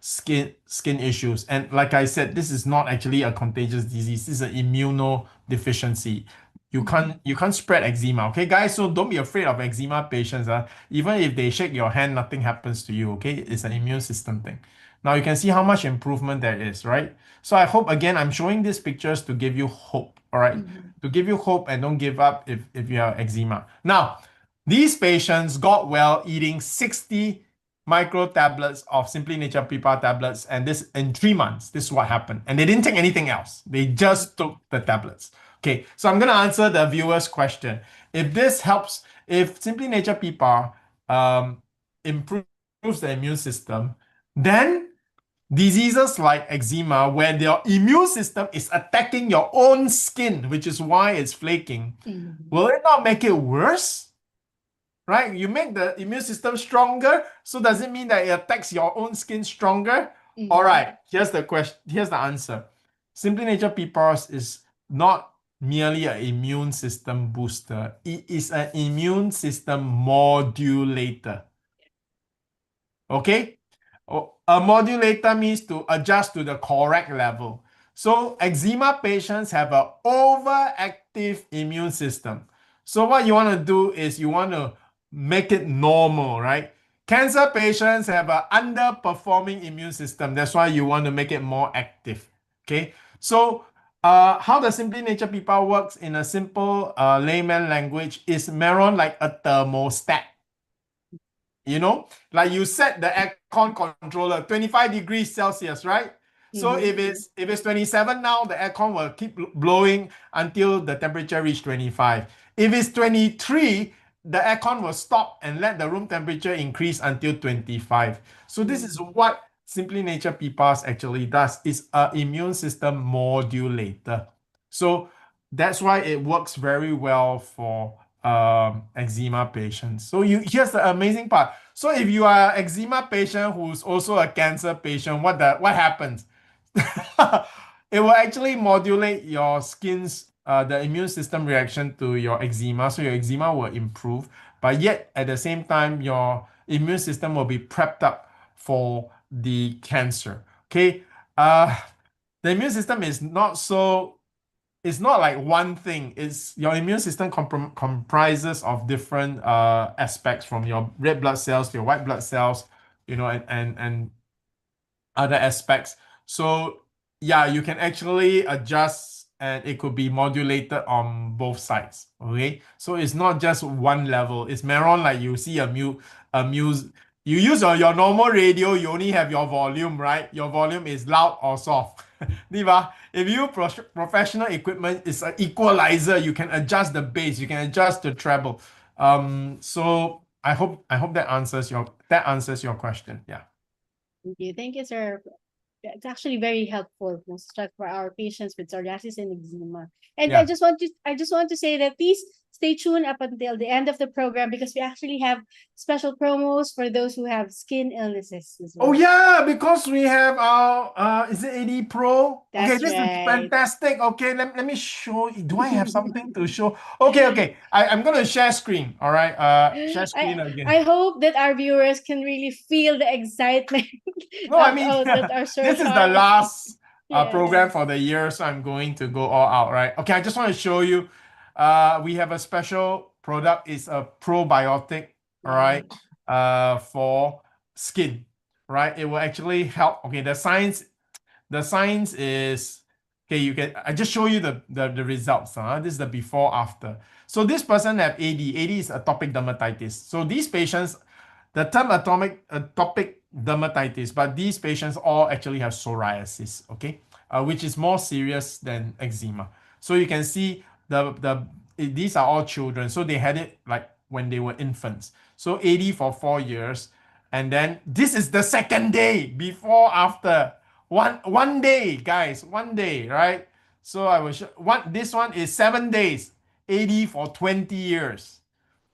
skin issues. And like I said, this is not actually a contagious disease. This is an immunodeficiency. You can't spread eczema, okay, guys? So don't be afraid of eczema patients. Even if they shake your hand, nothing happens to you, okay? It's an immune system thing. Now you can see how much improvement there is, right? So I hope, again, I'm showing these pictures to give you hope, all right? To give you hope and don't give up if you have eczema. Now, these patients got well eating 60 micro tablets of Simply Nature PPAR tablets, and this in 3 months. This is what happened. And they didn't take anything else. They just took the tablets. Okay, so I'm going to answer the viewer's question. If this helps, if Simply Nature PPAR improves the immune system, then diseases like eczema, where your immune system is attacking your own skin, which is why it's flaking, will it not make it worse? Right? You make the immune system stronger, so does it mean that it attacks your own skin stronger? All right, here's the question. Here's the answer. Simply Nature PPARS is not merely an immune system booster. It is an immune system modulator. Okay? A modulator means to adjust to the correct level. So eczema patients have an overactive immune system. So what you want to do is you want to make it normal, right? Cancer patients have an underperforming immune system. That's why you want to make it more active. Okay? So how the Simply Nature PPAR works in a simple layman language is Meron like a thermostat. You know, like you set the aircon controller 25 degrees Celsius, right? So if it's 27 now, the aircon will keep blowing until the temperature reach 25. If it's 23, the aircon will stop and let the room temperature increase until 25. So this is what Simply Nature PPARS actually does. It's an immune system modulator. So that's why it works very well for eczema patients. So here's the amazing part. So if you are an eczema patient who's also a cancer patient, what happens? It will actually modulate your skin's the immune system reaction to your eczema, so your eczema will improve. But yet at the same time, your immune system will be prepped up for the cancer. Okay, the immune system is not so. It's not like one thing. It's your immune system comprises of different aspects, from your red blood cells to your white blood cells, you know, and other aspects. So yeah, you can actually adjust and it could be modulated on both sides. Okay, so it's not just one level. It's Meron, like you see a muse. You use your normal radio, you only have your volume, right? Your volume is loud or soft. Diba? If you professional equipment, it's an equalizer. You can adjust the bass, you can adjust the treble. So I hope that answers your question. Yeah. Thank you. Thank you, sir. It's actually very helpful, most for our patients with psoriasis and eczema. And Yeah. I just want to say that please stay tuned up until the end of the program, because we actually have special promos for those who have skin illnesses as well. Oh yeah, because we have our is it AD Pro? Okay, That's this is right. fantastic. Okay, let me show you. Do I have something to show? Okay. I'm gonna share screen. All right. Share screen again. I hope that our viewers can really feel the excitement. No, I mean that our this is the last Yes. program for the year, so I'm going to go all out, right? Okay, I just want to show you. We have a special product. It's a probiotic, all right, for skin, right? It will actually help. Okay, the science is okay. I just show you the results. This is the before after. So this person have AD. AD is atopic dermatitis. So these patients, the term atopic dermatitis, but these patients all actually have psoriasis, okay, which is more serious than eczema. So you can see these are all children, so they had it like when they were infants. So AD for 4 years, and then this is the second day, before after. One day, guys, 1 day, right? So I was this one is 7 days, AD for 20 years.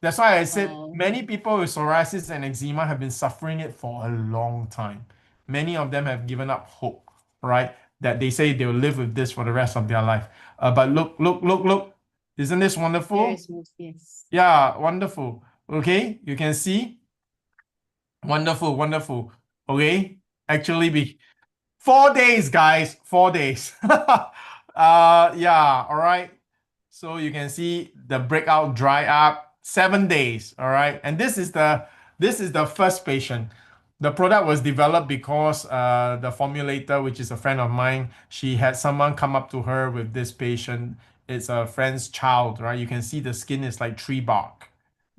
That's why I said many people with psoriasis and eczema have been suffering it for a long time. Many of them have given up hope, right? That they say they'll live with this for the rest of their life. But look. Isn't this wonderful? Very smooth, yes. Yeah, wonderful. Okay, you can see. Wonderful. Okay, actually 4 days, guys. 4 days. Yeah, all right. So you can see the breakout dry up 7 days. All right. And this is the first patient. The product was developed because the formulator, which is a friend of mine, she had someone come up to her with this patient. It's a friend's child, right? You can see the skin is like tree bark,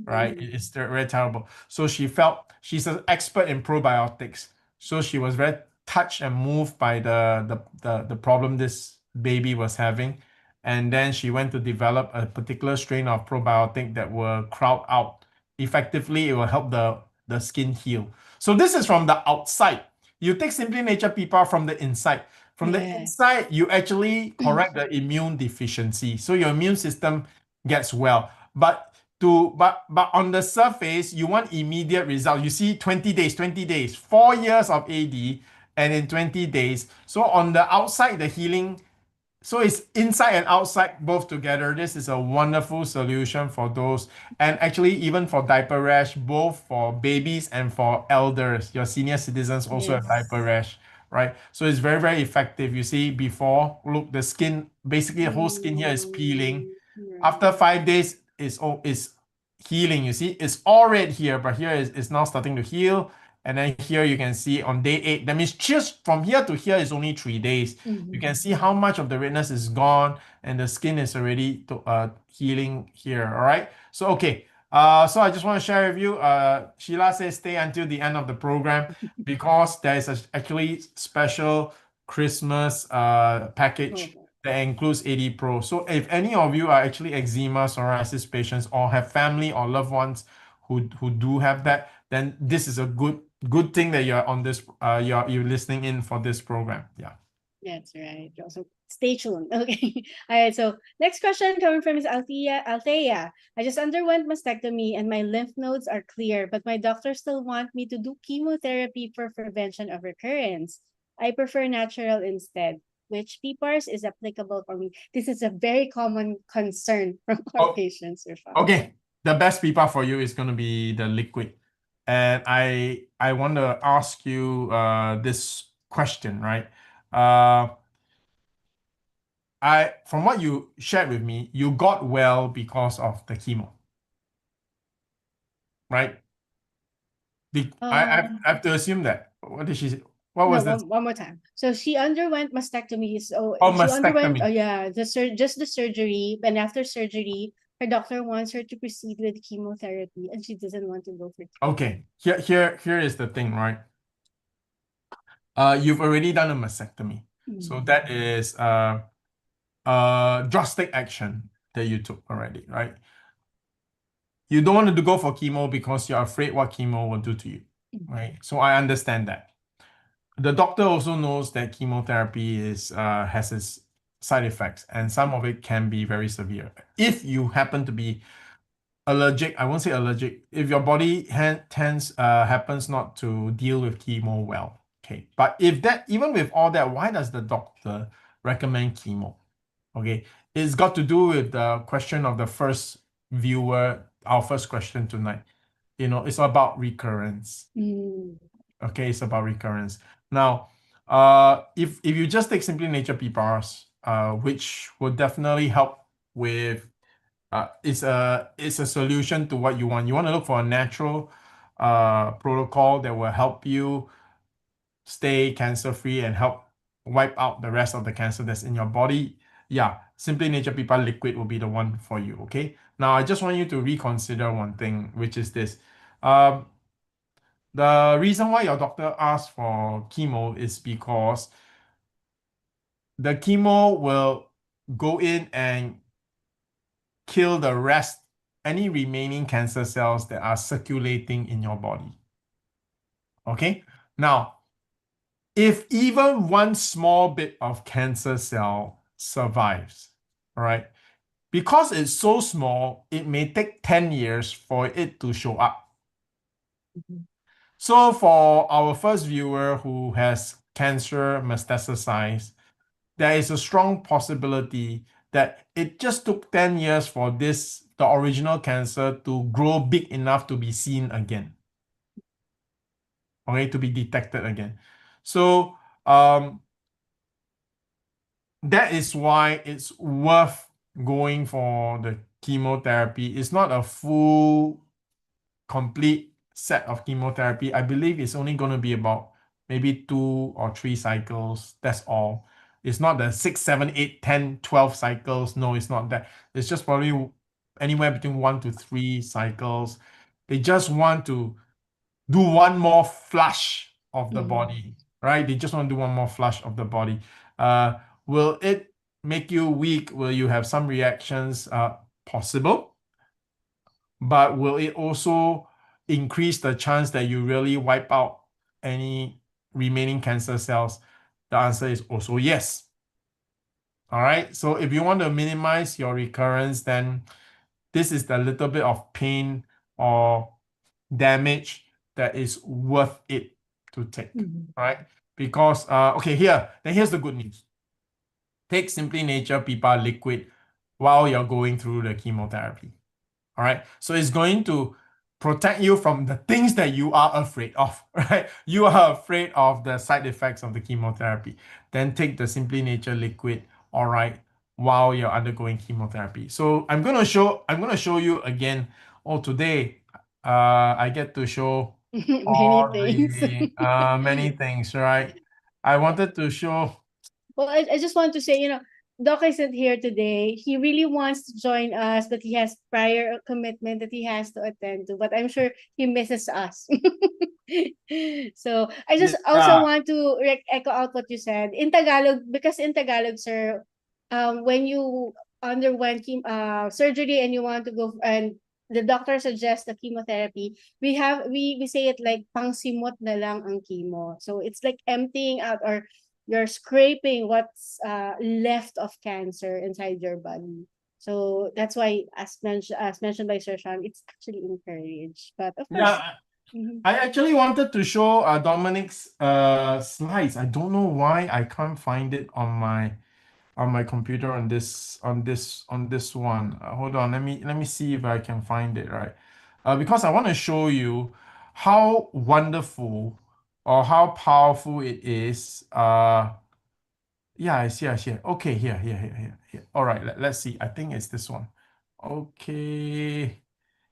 right? It's very terrible. So she felt she's an expert in probiotics. So she was very touched and moved by the problem this baby was having. And then she went to develop a particular strain of probiotic that will crowd out. Effectively, it will help the skin heal. So this is from the outside. You take Simply Nature PPAR from the inside. From the inside, you actually correct the immune deficiency. So your immune system gets well. But on the surface, you want immediate results. You see 20 days, 20 days, 4 years of AD, and in 20 days. So on the outside, the healing, so it's inside and outside both together. This is a wonderful solution for those, and actually even for diaper rash, both for babies and for elders. Your senior citizens also have diaper rash, right? So it's very, very effective. You see before, look, the skin, basically the whole skin here is peeling. After 5 days, it's healing. You see, it's all red here, but here is now starting to heal. And then here you can see on day 8, that means just from here to here is only 3 days. You can see how much of the redness is gone and the skin is already healing here. All right. So, okay. So I just want to share with you, Sheila says stay until the end of the program because there is actually special Christmas package that includes AD Pro. So if any of you are actually eczema, psoriasis patients or have family or loved ones who do have that, then this is a good thing that you're on this you're listening in for this program. Yeah. That's right. Also, stay tuned. Okay. All right. So next question coming from Ms. Althea. I just underwent mastectomy and my lymph nodes are clear, but my doctor still want me to do chemotherapy for prevention of recurrence. I prefer natural instead. Which PPARS is applicable for me? This is a very common concern from our patients. Okay. The best PPAR for you is going to be the liquid. And I want to ask you this question, right? From what you shared with me, you got well because of the chemo, right? I have to assume that. What did she say? What was that? One more time. So she underwent mastectomy. So Oh, she underwent, mastectomy. just the surgery. And after surgery, her doctor wants her to proceed with chemotherapy, and she doesn't want to go for chemo. Okay. Here is the thing, right? You've already done a mastectomy. So that is drastic action that you took already, right? You don't want to go for chemo because you're afraid what chemo will do to you, right? So I understand that. The doctor also knows that chemotherapy has its side effects, and some of it can be very severe. If you happen to be allergic, I won't say allergic, if your body happens not to deal with chemo well, okay. But if that, even with all that, why does the doctor recommend chemo? Okay, it's got to do with the question of the first viewer, our first question tonight. It's about recurrence. Okay, it's about recurrence. Now, if you just take Simply Nature PPARS, which will definitely help with, it's a solution to what you want. You want to look for a natural protocol that will help you stay cancer-free and help wipe out the rest of the cancer that's in your body. Yeah, Simply Nature PPAR liquid will be the one for you. Okay. Now, I just want you to reconsider one thing, which is this. The reason why your doctor asked for chemo is because the chemo will go in and kill the rest, any remaining cancer cells that are circulating in your body. Okay? Now, if even one small bit of cancer cell survives, all right, because it's so small, it may take 10 years for it to show up. So for our first viewer who has cancer metastasized, there is a strong possibility that it just took 10 years for the original cancer to grow big enough to be seen again. Okay, to be detected again. So that is why it's worth going for the chemotherapy. It's not a full, complete set of chemotherapy, I believe it's only going to be about maybe 2 or 3 cycles. That's all. It's not the 6, 7, 8, 10, 12 cycles. No, it's not that. It's just probably anywhere between 1 to 3 cycles. They just want to do one more flush of the body, right? They just want to do one more flush of the body. Will it make you weak? Will you have some reactions? Possible. But will it also increase the chance that you really wipe out any remaining cancer cells? The answer is also yes. All right. So if you want to minimize your recurrence, then this is the little bit of pain or damage that is worth it to take, right? Because okay, here's the good news. Take Simply Nature PPAR liquid while you're going through the chemotherapy. All right. So it's going to protect you from the things that you are afraid of, right? You are afraid of the side effects of the chemotherapy. Then take the Simply Nature liquid, all right, while you're undergoing chemotherapy. So I'm gonna show you again. Oh, today I get to show Many all things. the many things, right? I wanted to show. Well, I just want to say, Doc isn't here today. He really wants to join us, but he has prior commitment that he has to attend to. But I'm sure he misses us. So I just also Yeah. want to echo out what you said in Tagalog, because in Tagalog, sir, when you underwent surgery and you want to go and the doctor suggests the chemotherapy, we say it like pangsimot na lang ang chemo. So it's like emptying out, or you're scraping what's left of cancer inside your body. So that's why, as mentioned by Sir Sean, it's actually encouraged. But of course, Yeah, I actually wanted to show Dominic's slides. I don't know why I can't find it on my computer on this one. Hold on, let me see if I can find it, right? Because I want to show you how wonderful or how powerful it is. Yeah, I see. Okay, here. All right, let's see. I think it's this one. Okay.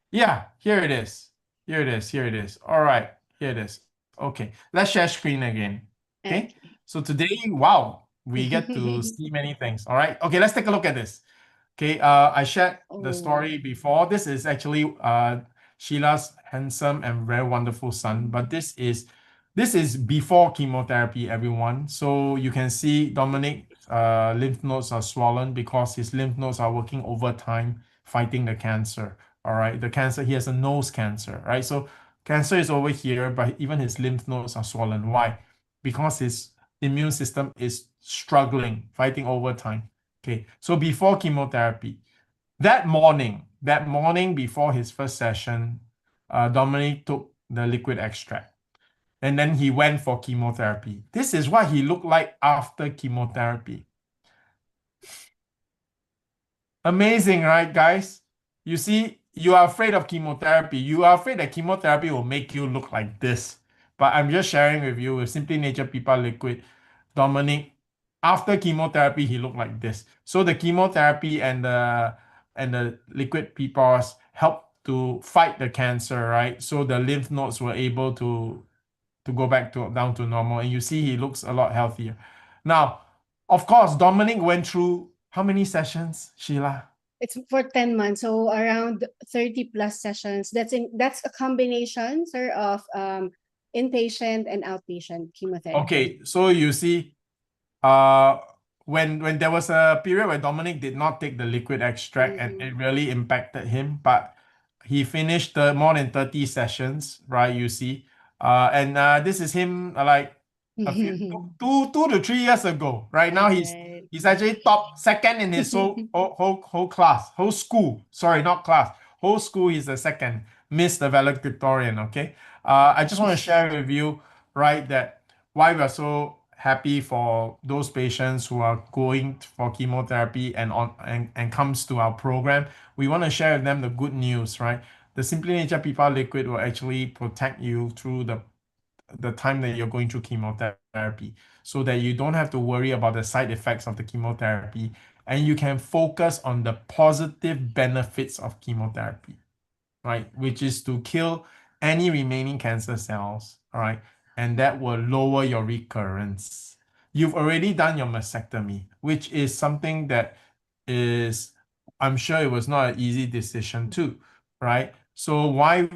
Yeah, here it is. Here it is. All right, here it is. Okay, let's share screen again. Okay, okay. so today, wow, we get to see many things. All right, okay, let's take a look at this. Okay, I shared the story before. This is actually Sheila's handsome and very wonderful son, but this is before chemotherapy, everyone. So you can see Dominic's lymph nodes are swollen because his lymph nodes are working overtime fighting the cancer. All right, the cancer, he has a nose cancer, right? So cancer is over here, but even his lymph nodes are swollen. Why? Because his immune system is struggling, fighting overtime. Okay, so before chemotherapy, that morning before his first session, Dominic took the liquid extract and then he went for chemotherapy. This is what he looked like after chemotherapy. Amazing, right, guys? You see, you are afraid of chemotherapy. You are afraid that chemotherapy will make you look like this. But I'm just sharing with you with Simply Nature PPAR Liquid, Dominic, after chemotherapy, he looked like this. So the chemotherapy and the liquid PPARs help to fight the cancer, right? So the lymph nodes were able to go back down to normal. And you see he looks a lot healthier. Now, of course, Dominic went through how many sessions, Sheila? It's for 10 months, so around 30 plus sessions. That's a combination, sir, of inpatient and outpatient chemotherapy. Okay, so you see, uh, when there was a period where Dominic did not take the liquid extract and it really impacted him, but he finished more than 30 sessions, right? You see, and this is him like a few two to 3 years ago. Right now, Right. he's actually top second in his whole class, whole school. Sorry, not class, whole school. He's the second, Miss the valedictorian. Okay, I just want to share with you, right, that why we're so happy for those patients who are going for chemotherapy and comes to our program. We want to share with them the good news, right? The Simply Nature PPAR liquid will actually protect you through the time that you're going through chemotherapy so that you don't have to worry about the side effects of the chemotherapy and you can focus on the positive benefits of chemotherapy, right? Which is to kill any remaining cancer cells, all right, and that will lower your recurrence. You've already done your mastectomy, which is something that is, I'm sure it was not an easy decision too, right? So why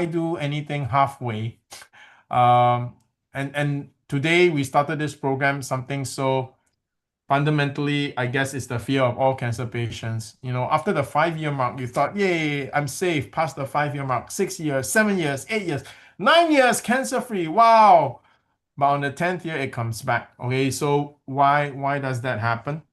do anything halfway? And today we started this program, something so fundamentally, I guess it's the fear of all cancer patients. You know, after the 5 year mark, you thought, yay, I'm safe, past the 5 year mark, 6 years, 7 years, 8 years, 9 years, cancer free. Wow. But on the 10th year, it comes back. Okay, so why does that happen?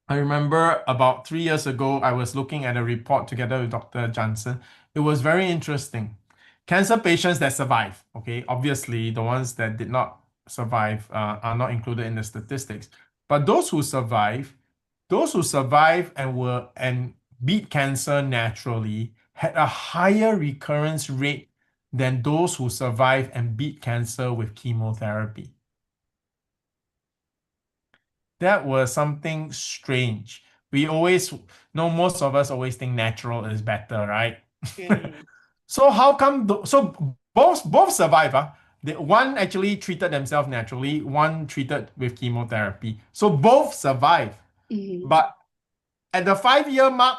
I remember about 3 years ago, I was looking at a report together with Dr. Jansen. It was very interesting. Cancer patients that survive, okay, obviously the ones that did not survive are not included in the statistics. But those who survive and beat cancer naturally had a higher recurrence rate than those who survive and beat cancer with chemotherapy. That was something strange. We always know, most of us always think natural is better, right? Right. So how come so both survive? One actually treated themselves naturally, one treated with chemotherapy. So both survive. Mhm. But at the 5 year mark,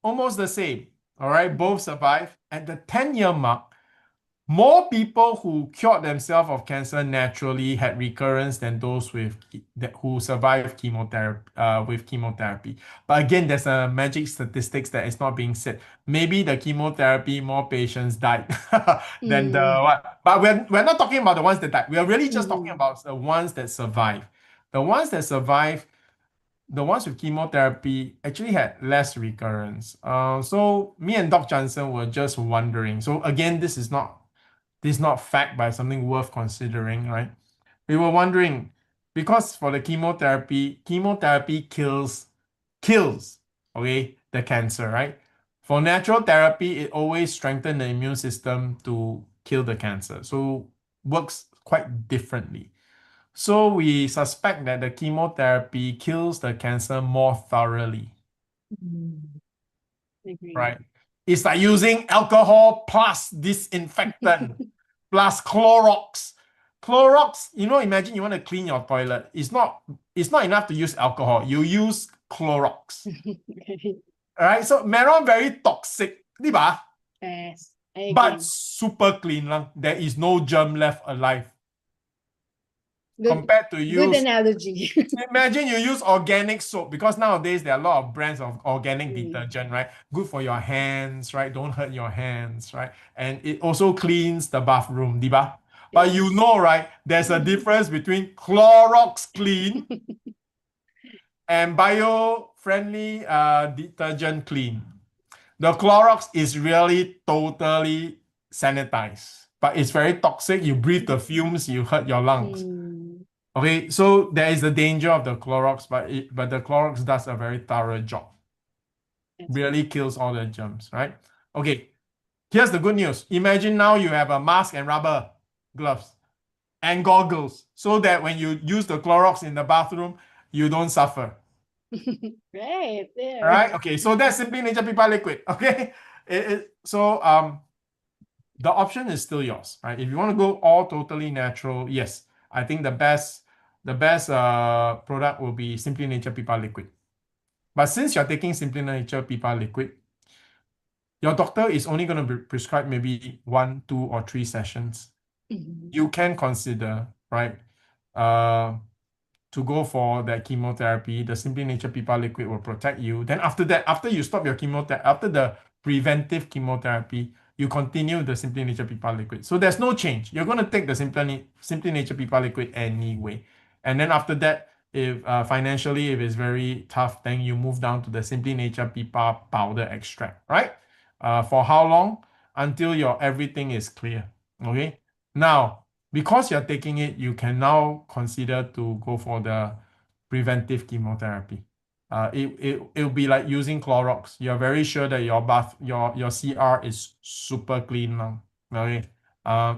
almost the same. All right, both survive. At the 10 year mark, more people who cured themselves of cancer naturally had recurrence than those who survived chemotherapy with chemotherapy. But again, there's a magic statistics that is not being said. Maybe the chemotherapy, more patients died than the what. But we're not talking about the ones that died. We are really just talking about the ones that survive. The ones that survive, the ones with chemotherapy actually had less recurrence. So me and Doc Jansen were just wondering. So again, this is not fact, but something worth considering, right? We were wondering, because for the chemotherapy kills, okay, the cancer, right? For natural therapy, it always strengthens the immune system to kill the cancer. So works quite differently. So we suspect that the chemotherapy kills the cancer more thoroughly, Agree. right? It's like using alcohol plus disinfectant plus Clorox. Clorox, imagine you want to clean your toilet. It's not enough to use alcohol. You use Clorox. All right, so meron very toxic, di ba? Yes, I agree. But super clean lang. There is no germ left alive. Good, Compared to good use, analogy. imagine you use organic soap, because nowadays there are a lot of brands of organic Mm. detergent, right? Good for your hands, right? Don't hurt your hands, right? And it also cleans the bathroom, di ba? But you know, right? There's a difference between Clorox clean and bio-friendly detergent clean. The Clorox is really totally sanitized, but it's very toxic. You breathe the fumes, you hurt your lungs. Mm. Okay, so there is the danger of the Clorox, but the Clorox does a very thorough job. That's Really kills all the germs, right? Okay, here's the good news. Imagine now you have a mask and rubber gloves and goggles, so that when you use the Clorox in the bathroom, you don't suffer. Right there. All right. Okay. So that's Simply Nature PPAR liquid. Okay. So the option is still yours, right? If you want to go all totally natural, yes, I think the best product will be Simply Nature PPAR liquid. But since you're taking Simply Nature PPAR liquid, your doctor is only going to prescribe maybe 1, 2, or 3 sessions. Mhm. You can consider, right? To go for that chemotherapy. The Simply Nature PPAR liquid will protect you. Then after that, after you stop your chemotherapy, after the preventive chemotherapy, you continue the Simply Nature PPAR liquid. So there's no change. You're going to take the Simply Nature PPAR liquid anyway. And then after that, if financially, if it's very tough, then you move down to the Simply Nature PPAR powder extract, right? For how long? Until your everything is clear. Okay. Now, because you're taking it, you can now consider to go for the preventive chemotherapy. It'll be like using Clorox. You're very sure that your CR is super clean now. Okay.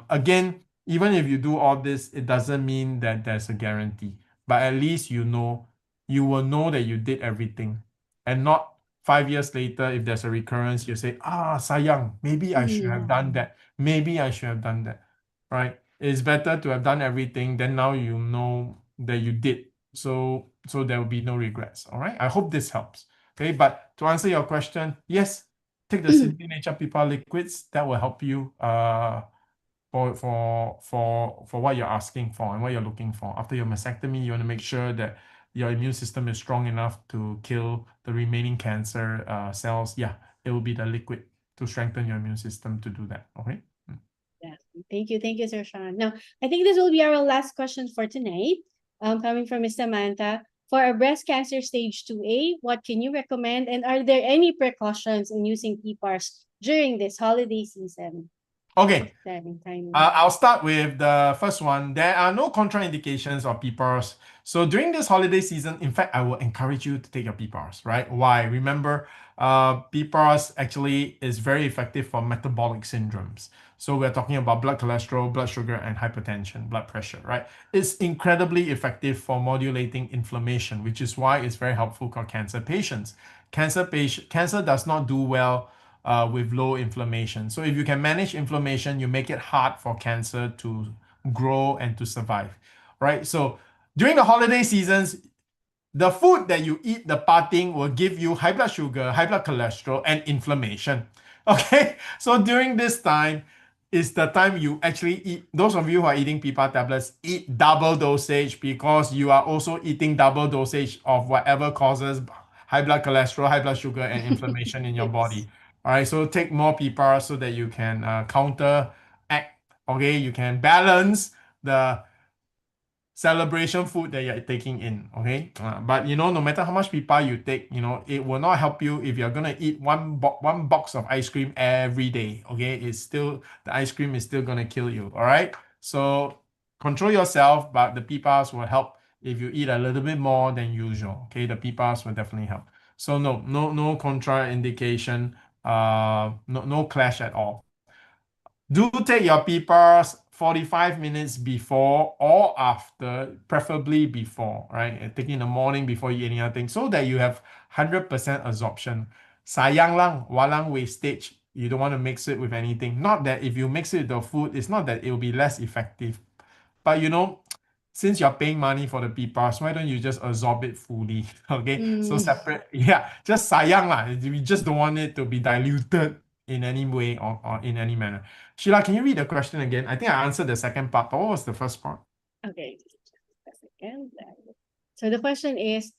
Again, even if you do all this, it doesn't mean that there's a guarantee. But at least you will know that you did everything, and not 5 years later, if there's a recurrence, you say, sayang, maybe I should have done that. Maybe I should have done that, right? It's better to have done everything, then now you know that you did. So there will be no regrets, all right? I hope this helps, okay? But to answer your question, yes, take the Simply Nature PPAR liquids. That will help you for what you're asking for and what you're looking for. After your mastectomy, you want to make sure that your immune system is strong enough to kill the remaining cancer cells. Yeah, it will be the liquid to strengthen your immune system to do that. Okay. Yeah. Thank you, Sir Shyan. Now, I think this will be our last question for tonight. Coming from Miss Samantha. For a breast cancer stage 2A, what can you recommend? And are there any precautions in using PPARs during this holiday season? Okay. Time. I'll start with the first one. There are no contraindications of PPARs. So during this holiday season, in fact, I will encourage you to take your PPARs, right? Why? Remember, PPARs actually is very effective for metabolic syndromes. So we're talking about blood cholesterol, blood sugar, and hypertension, blood pressure, right? It's incredibly effective for modulating inflammation, which is why it's very helpful for cancer patients. Cancer does not do well with low inflammation. So if you can manage inflammation, you make it hard for cancer to grow and to survive, right? So during the holiday seasons, the food that you eat, the parting, will give you high blood sugar, high blood cholesterol, and inflammation. Okay, so during this time is the time you actually eat. Those of you who are eating PPAR tablets, eat double dosage, because you are also eating double dosage of whatever causes high blood cholesterol, high blood sugar, and inflammation in your body. All right, so take more PPAR so that you can counteract. Okay, you can balance the celebration food that you're taking in. Okay, but no matter how much PPAR you take, it will not help you if you're gonna eat one box of ice cream every day. Okay, the ice cream is still gonna kill you. All right, so control yourself, but the PPARs will help if you eat a little bit more than usual. Okay, the PPARs will definitely help. So no contraindication. No clash at all. Do take your PPARs 45 minutes before or after, preferably before, right? And take in the morning before you eat anything, so that you have 100% absorption. Sayang lang, walang wastage. You don't want to mix it with anything. Not that if you mix it with the food, it's not that it will be less effective. But since you're paying money for the PPARs, why don't you just absorb it fully? Okay, so separate. Yeah, just sayang lah. We just don't want it to be diluted in any way or in any manner. Sheila, can you read the question again? I think I answered the second part, but what was the first part? Okay, just a second. So the question is,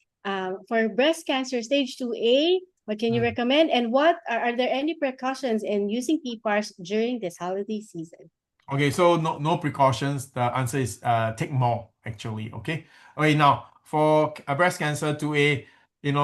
for breast cancer stage 2A, what can you recommend? And what are there any precautions in using PPARs during this holiday season? Okay, so no precautions. The answer is take more, actually. Okay. Okay, now for breast cancer 2A, in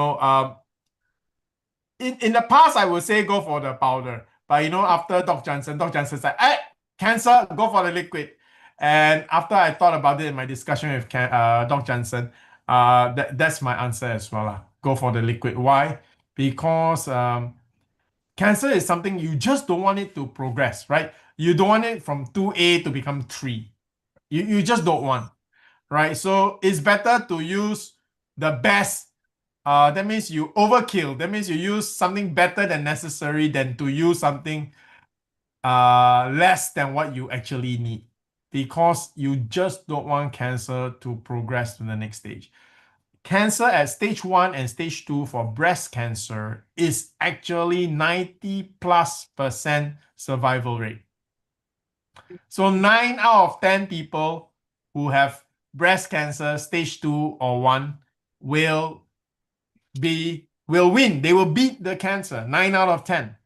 the past, I would say go for the powder. But after Dr. Jansen said, hey, cancer, go for the liquid. And after I thought about it in my discussion with Dr. Jansen, that's my answer as well. Go for the liquid. Why? Because cancer is something you just don't want it to progress, right? You don't want it from 2A to become 3. You just don't want, right? So it's better to use the best. That means you overkill. That means you use something better than necessary than to use something less than what you actually need, because you just don't want cancer to progress to the next stage. Cancer at stage 1 and stage 2 for breast cancer is actually 90+% survival rate. So 9 out of 10 people who have breast cancer stage 2 or 1 will win. They will beat the cancer, 9 out of 10.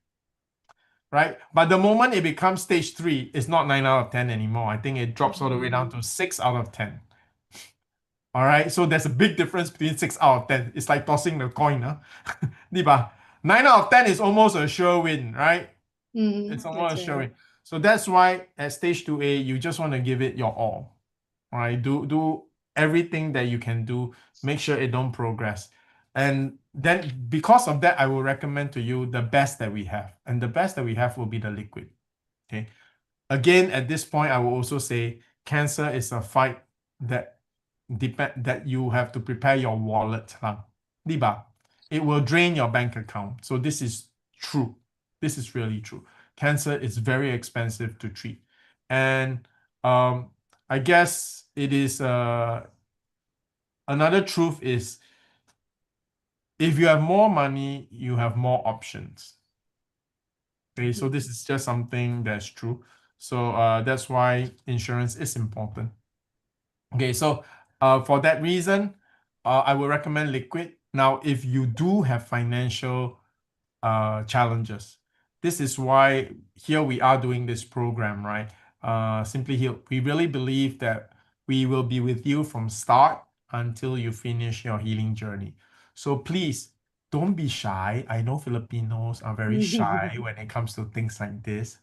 Right? But the moment it becomes stage 3, it's not 9 out of 10 anymore. I think it drops all the way down to 6 out of 10. All right, so there's a big difference between 6 out of 10. It's like tossing the coin. 9 out of 10 is almost a sure win, right? It's almost a sure win. So that's why at stage 2A, you just want to give it your all. All right, do everything that you can do. Make sure it don't progress. And then because of that, I will recommend to you the best that we have. And the best that we have will be the liquid. Okay. Again, at this point, I will also say cancer is a fight that you have to prepare your wallet. Diba? it will drain your bank account. So this is true. This is really true. Cancer is very expensive to treat. And I guess it is another truth is if you have more money, you have more options. Okay, so this is just something that's true. So that's why insurance is important. Okay, so for that reason, I would recommend liquid. Now, if you do have financial challenges, this is why here we are doing this program, right? Simply Heal. We really believe that we will be with you from start until you finish your healing journey. So please don't be shy. I know Filipinos are very shy when it comes to things like this.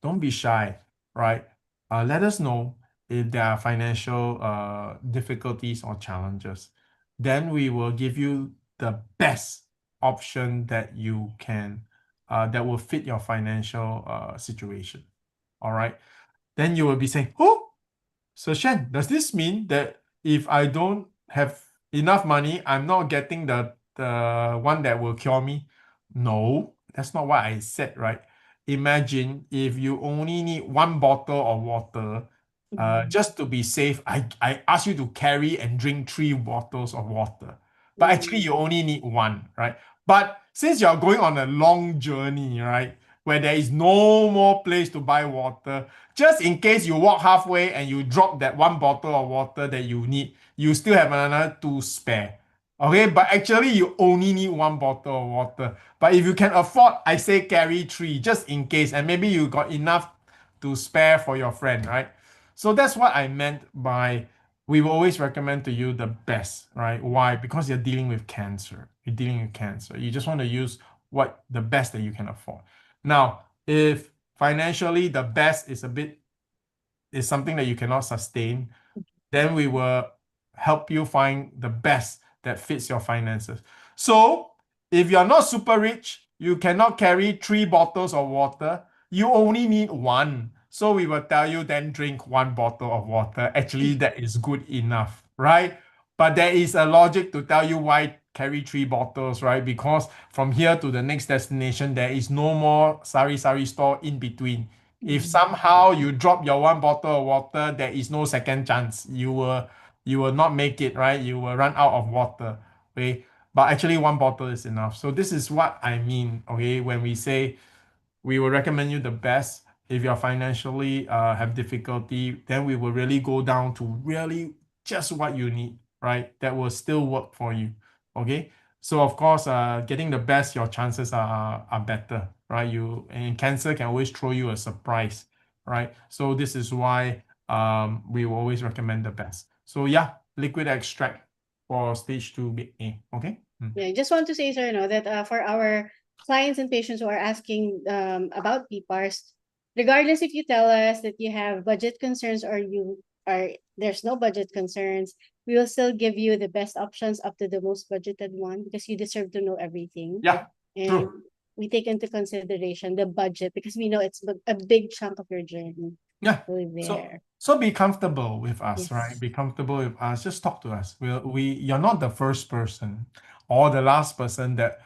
Don't be shy, right? Let us know if there are financial difficulties or challenges. Then we will give you the best option that you can that will fit your financial situation. All right. Then you will be saying, oh, so Shen, does this mean that if I don't have enough money, I'm not getting the one that will cure me? No, that's not what I said, right? Imagine if you only need one bottle of water, just to be safe, I ask you to carry and drink 3 bottles of water. But actually, you only need one, right? But since you're going on a long journey, right, where there is no more place to buy water, just in case you walk halfway and you drop that one bottle of water that you need, you still have another 2 spare. Okay, but actually you only need one bottle of water. But if you can afford, I say carry 3 just in case, and maybe you got enough to spare for your friend, right? So that's what I meant by we will always recommend to you the best, right? Why? Because you're dealing with cancer. You're dealing with cancer. You just want to use what the best that you can afford. Now, if financially the best is something that you cannot sustain, then we will help you find the best that fits your finances. So, if you're not super rich, you cannot carry 3 bottles of water, you only need one. So we will tell you then drink 1 bottle of water. Actually, that is good enough, right? But there is a logic to tell you why carry 3 bottles, right? Because from here to the next destination, there is no more sari store in between. If somehow you drop your 1 bottle of water, there is no second chance. You will not make it, right? You will run out of water. Okay. But actually 1 bottle is enough. So this is what I mean, okay, when we say we will recommend you the best. If you're financially have difficulty, then we will really go down to really just what you need, right? That will still work for you. Okay. So of course, getting the best, your chances are better, right? You and cancer can always throw you a surprise, right? So this is why we will always recommend the best. So yeah, liquid extract for stage 2A. Okay. Yeah, I just want to say, sir, that for our clients and patients who are asking about PPARS, regardless if you tell us that you have budget concerns or there's no budget concerns, we will still give you the best options up to the most budgeted one because you deserve to know everything. Yeah, And true. we take into consideration the budget because we know it's a big chunk of your journey. Yeah. So So be comfortable with us, Yes. right? Be comfortable with us. Just talk to us. You're not the first person or the last person that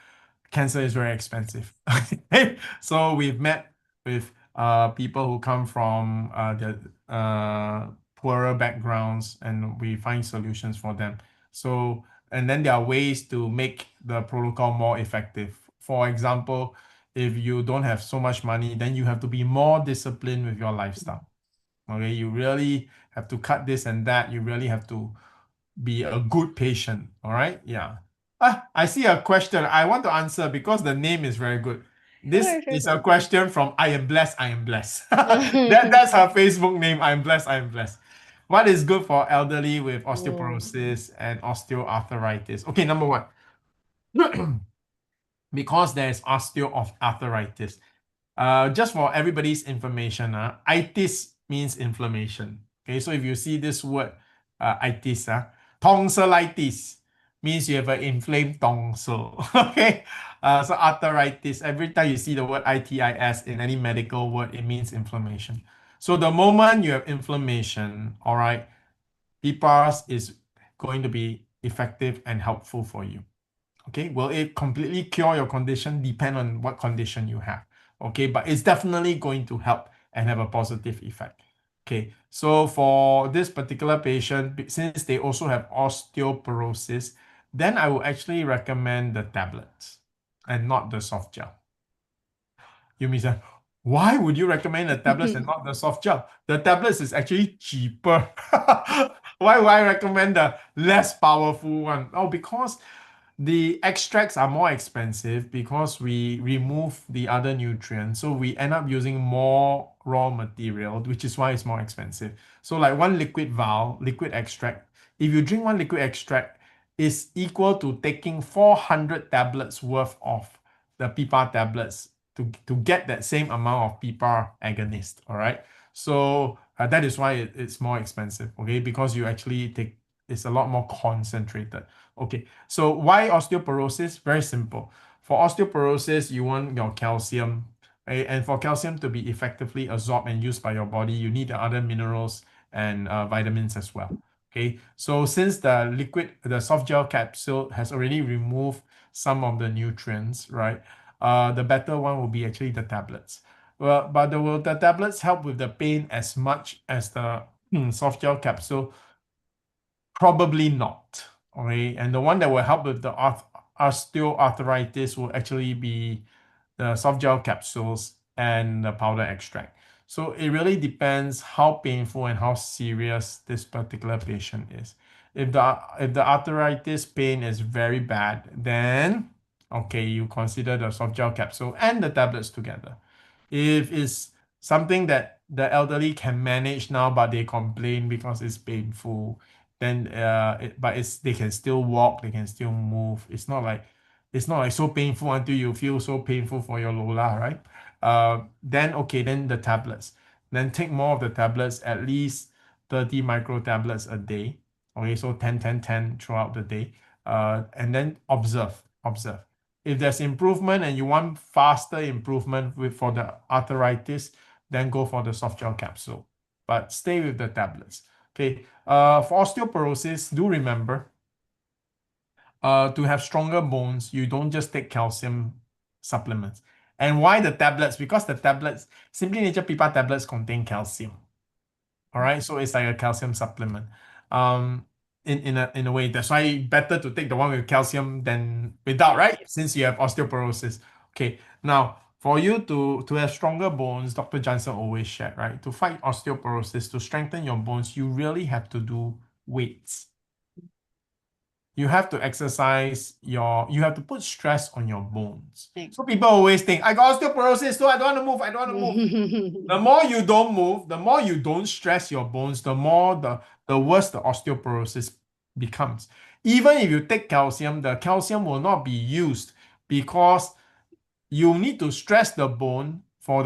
cancer is very expensive. So we've met with people who come from the poorer backgrounds, and we find solutions for them. So and then there are ways to make the protocol more effective. For example, if you don't have so much money, then you have to be more disciplined with your lifestyle. Okay, you really have to cut this and that. You really have to be a good patient. All right, yeah. I see a question. I want to answer because the name is very good. This Sure, is sure. a question from I am blessed. I am blessed. That's her Facebook name. I am blessed. I am blessed. What is good for elderly with osteoporosis and osteoarthritis? Okay, number one, because there is osteoarthritis. Just for everybody's information, itis means inflammation. Okay, so if you see this word, itis, tonsillitis means you have an inflamed tonsil. Okay, so arthritis, every time you see the word itis in any medical word, it means inflammation. So the moment you have inflammation, all right, PPARS is going to be effective and helpful for you. Okay, will it completely cure your condition? Depend on what condition you have. Okay, but it's definitely going to help and have a positive effect. Okay, so for this particular patient, since they also have osteoporosis, then I would actually recommend the tablets and not the soft gel. You may say, why would you recommend the tablets and not the soft gel? The tablets is actually cheaper. Why would I recommend the less powerful one? Oh, because the extracts are more expensive because we remove the other nutrients. So we end up using more raw material, which is why it's more expensive. So like one liquid vial, liquid extract, if you drink one liquid extract, is equal to taking 400 tablets worth of the PPAR tablets to get that same amount of PPAR agonist. All right. So that is why it's more expensive. Okay. Because you actually take, it's a lot more concentrated. Okay. So why osteoporosis? Very simple. For osteoporosis, you want your calcium, right? And for calcium to be effectively absorbed and used by your body, you need the other minerals and vitamins as well. Okay. So since the soft gel capsule has already removed some of the nutrients, right? The better one will be actually the tablets. Well, but will the tablets help with the pain as much as the soft gel capsule? Probably not. Okay, and the one that will help with the osteoarthritis will actually be the soft gel capsules and the powder extract. So it really depends how painful and how serious this particular patient is. If the arthritis pain is very bad, then okay, you consider the soft gel capsule and the tablets together. If it's something that the elderly can manage now, but they complain because it's painful, then but they can still walk, they can still move. It's not like so painful until you feel so painful for your Lola, right? Then okay, then the tablets. Then take more of the tablets, at least 30 micro tablets a day. Okay, so 10, 10, 10 throughout the day. And then observe. If there's improvement and you want faster improvement for the arthritis, then go for the soft gel capsule. But stay with the tablets. Okay. For osteoporosis, do remember, to have stronger bones, you don't just take calcium supplements. And why the tablets? Because the tablets, Simply Nature PPAR tablets contain calcium. All right, so it's like a calcium supplement. In a way, that's why better to take the one with calcium than without, right? Since you have osteoporosis. Okay, now for you to have stronger bones, Dr. Jansen always shared, right? To fight osteoporosis, to strengthen your bones, you really have to do weights. You have to exercise you have to put stress on your bones. So people always think, I got osteoporosis, so I don't want to move, I don't want to move. The more you don't move, the more you don't stress your bones, the more the worse the osteoporosis becomes. Even if you take calcium, the calcium will not be used because you need to stress the bone for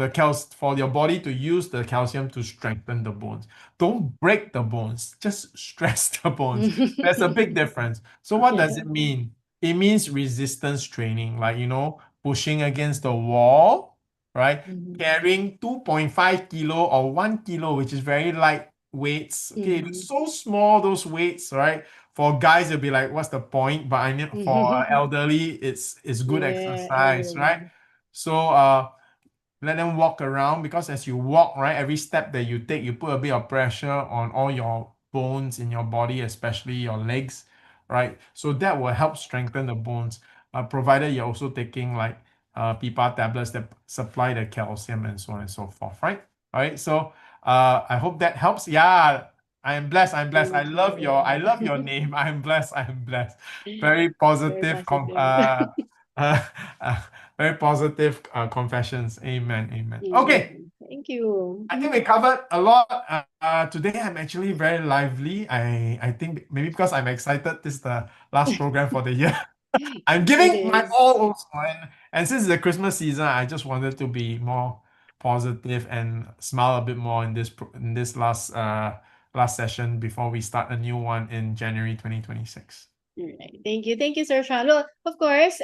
your body to use the calcium to strengthen the bones. Don't break the bones, just stress the bones. There's a big difference. So what does it mean? It means resistance training, like pushing against the wall, right? Carrying 2.5 kilo or 1 kilo, which is very light weights. Okay, it's so small, those weights, right? For guys, it'll be like, what's the point? But I need for elderly, it's good exercise, right? So let them walk around, because as you walk, right, every step that you take, you put a bit of pressure on all your bones in your body, especially your legs, right? So that will help strengthen the bones, provided you're also taking like PPAR tablets that supply the calcium and so on and so forth, right? All right. So I hope that helps. Yeah, I am blessed. I'm blessed. I love your name. I'm blessed. I'm blessed. Very positive. Uh, uh, Very positive confessions. Amen. Amen. Okay. Thank you. I think we covered a lot. Today I'm actually very lively. I think maybe because I'm excited. This is the last program for the year. I'm giving my all also. And since it's the Christmas season, I just wanted to be more positive and smile a bit more in this last session before we start a new one in January 2026. Right. Thank you, Sir Sean. Well, of course,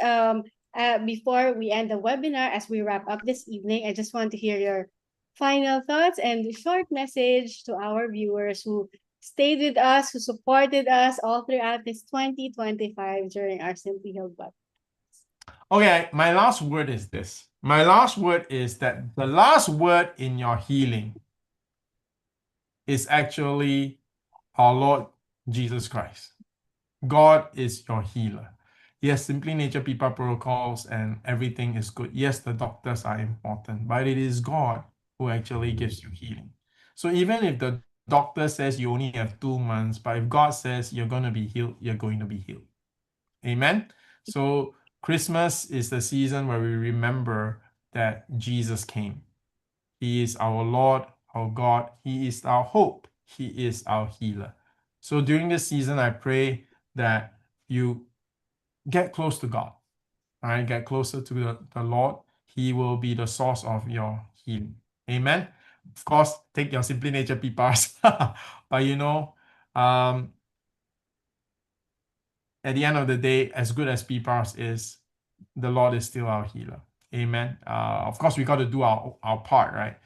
before we end the webinar, as we wrap up this evening, I just want to hear your final thoughts and short message to our viewers who stayed with us, who supported us all throughout this 2025 during our Simply Healed web. Okay, my last word is this. My last word is that the last word in your healing is actually our Lord Jesus Christ. God is your healer. Yes, Simply Nature PPAR protocols and everything is good. Yes, the doctors are important, but it is God who actually gives you healing. So even if the doctor says you only have 2 months, but if God says you're going to be healed, you're going to be healed. Amen. So Christmas is the season where we remember that Jesus came. He is our Lord, our God. He is our hope. He is our healer. So during this season, I pray that you get close to God. All right, get closer to the Lord. He will be the source of your healing. Amen. Of course, take your Simply Nature PPARs. But at the end of the day, as good as PPARS is, the Lord is still our healer. Amen. Of course, we got to do our part, right?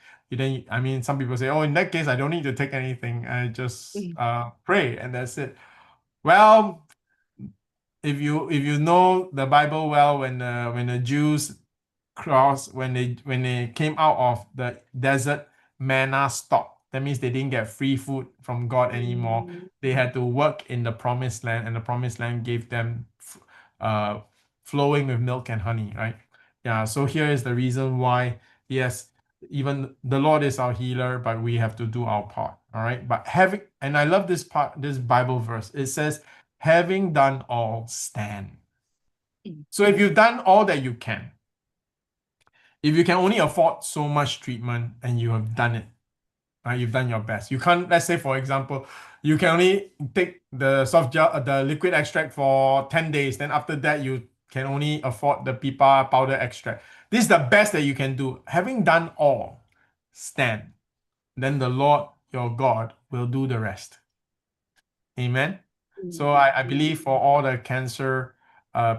Some people say, oh, in that case, I don't need to take anything. I just pray and that's it. Well, if you know the Bible well, when the Jews when they came out of the desert, manna stopped. That means they didn't get free food from God anymore. They had to work in the promised land, and the promised land gave them uh, flowing with milk and honey, right? Yeah, so here is the reason why, yes, even the Lord is our healer, but we have to do our part. All right. And I love this Bible verse. It says, having done all, stand. So if you've done all that you can, if you can only afford so much treatment and you have done it, you've done your best. You can't, let's say, for example, you can only take the soft gel, the liquid extract for 10 days. Then after that, you can only afford the PPAR powder extract. This is the best that you can do. Having done all, stand. Then the Lord, your God, will do the rest. Amen. So I believe for all the cancer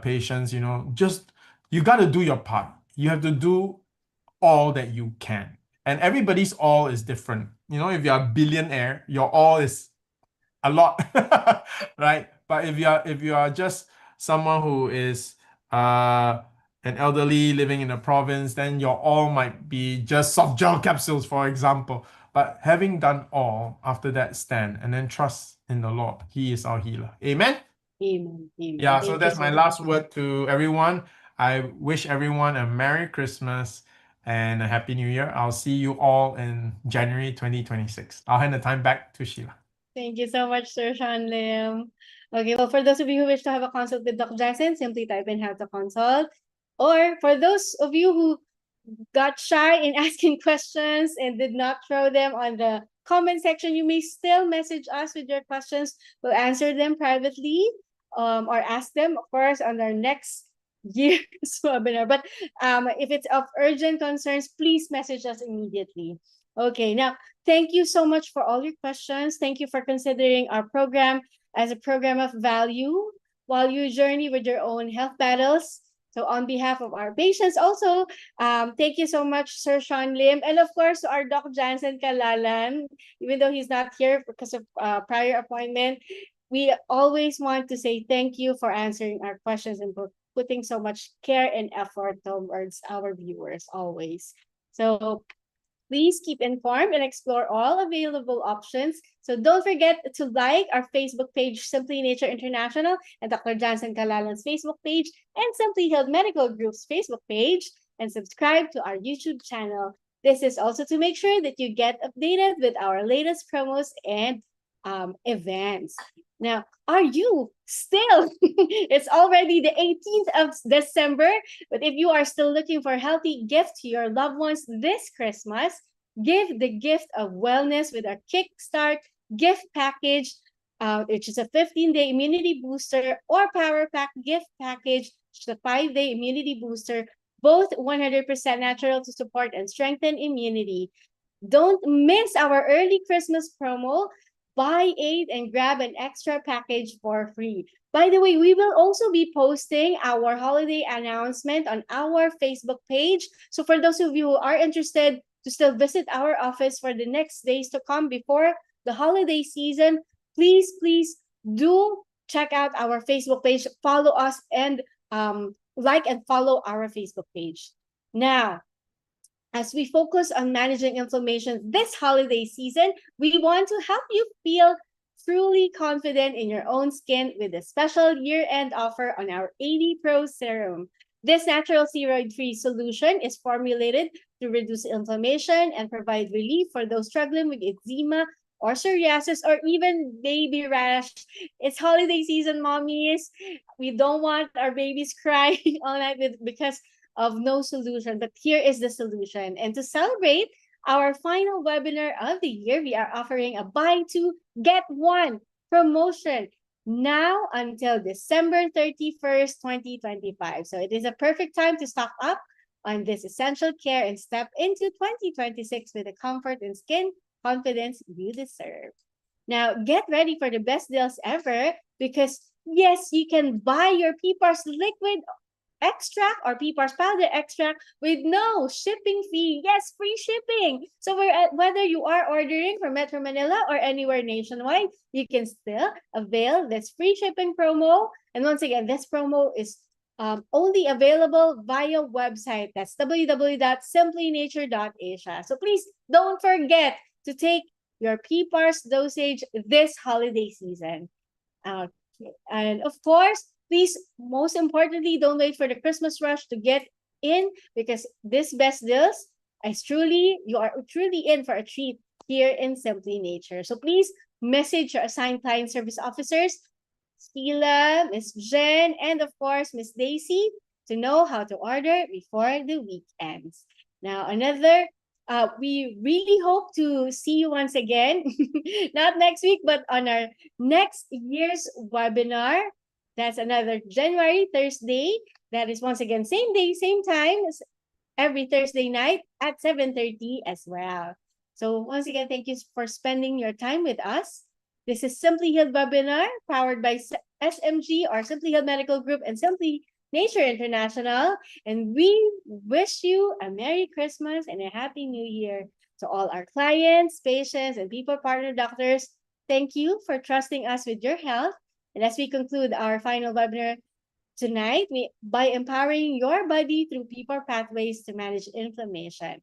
patients, just you got to do your part. You have to do all that you can. And everybody's all is different. If you're a billionaire, your all is a lot, right? But if you are just someone who is an elderly living in a province, then your all might be just soft gel capsules, for example. But having done all, after that, stand and then trust in the Lord. He is our healer. Amen. Amen. Amen. Yeah, Thank so you that's so my much. last word to everyone. I wish everyone a Merry Christmas and a Happy New Year. I'll see you all in January 2026. I'll hand the time back to Sheila. Thank you so much, Sir Shyan Lim. Okay, well, for those of you who wish to have a consult with Dr. Jansen, simply type in how to consult. Or for those of you who got shy in asking questions and did not throw them on the comment section, you may still message us with your questions. We'll answer them privately or ask them, of course, on our next year's webinar. But if it's of urgent concerns, please message us immediately. Okay, now, thank you so much for all your questions. Thank you for considering our program as a program of value while you journey with your own health battles. So on behalf of our patients, also, thank you so much, Sir Shyan Lim, and of course, our Doc Jansen Calalan, even though he's not here because of prior appointment. We always want to say thank you for answering our questions and for putting so much care and effort towards our viewers always. So please keep informed and explore all available options. So don't forget to like our Facebook page, Simply Nature International, and Dr. Jansen Calalan's Facebook page, and Simply Health Medical Group's Facebook page, and subscribe to our YouTube channel. This is also to make sure that you get updated with our latest promos and events. Now, are you still? It's already the 18th of December, but if you are still looking for a healthy gift to your loved ones this Christmas, give the gift of wellness with our Kickstart gift package, which is a 15-day immunity booster, or Power Pack gift package, which is a 5-day immunity booster, both 100% natural to support and strengthen immunity. Don't miss our early Christmas promo. Buy 8 and grab an extra package for free. By the way, we will also be posting our holiday announcement on our Facebook page. So for those of you who are interested to still visit our office for the next days to come before the holiday season, please do check out our Facebook page, follow us, and like and follow our Facebook page. Now, as we focus on managing inflammation this holiday season, we want to help you feel truly confident in your own skin with a special year-end offer on our 80 Pro Serum. This natural steroid-free solution is formulated to reduce inflammation and provide relief for those struggling with eczema or psoriasis or even baby rash. It's holiday season, mommies. We don't want our babies crying all night because of no solution, but here is the solution. And to celebrate our final webinar of the year, we are offering a buy two, get one promotion now until December 31st, 2025. So it is a perfect time to stock up on this essential care and step into 2026 with the comfort and skin confidence you deserve. Now, get ready for the best deals ever because, yes, you can buy your PPARS liquid extract or PPARS powder extract with no shipping fee. Yes, free shipping. So whether you are ordering from Metro Manila or anywhere nationwide, you can still avail this free shipping promo. And once again, this promo is only available via website. That's www.simplynature.ph. So please don't forget to take your PPARS dosage this holiday season. And of course, please, most importantly, don't wait for the Christmas rush to get in because this best deals you are truly in for a treat here in Simply Nature. So please message your assigned client service officers, Ciela, Miss Jhen, and of course, Miss Daisy, to know how to order before the weekends. Now, we really hope to see you once again, not next week, but on our next year's webinar. That's another January Thursday. That is once again, same day, same time, every Thursday night at 7:30 as well. So once again, thank you for spending your time with us. This is Simply Healed webinar powered by SMG or Simply Healed Medical Group and Simply Nature International. And we wish you a Merry Christmas and a Happy New Year to all our clients, patients, and people partner doctors. Thank you for trusting us with your health. And as we conclude our final webinar tonight, by empowering your body through PPAR Pathways to manage inflammation.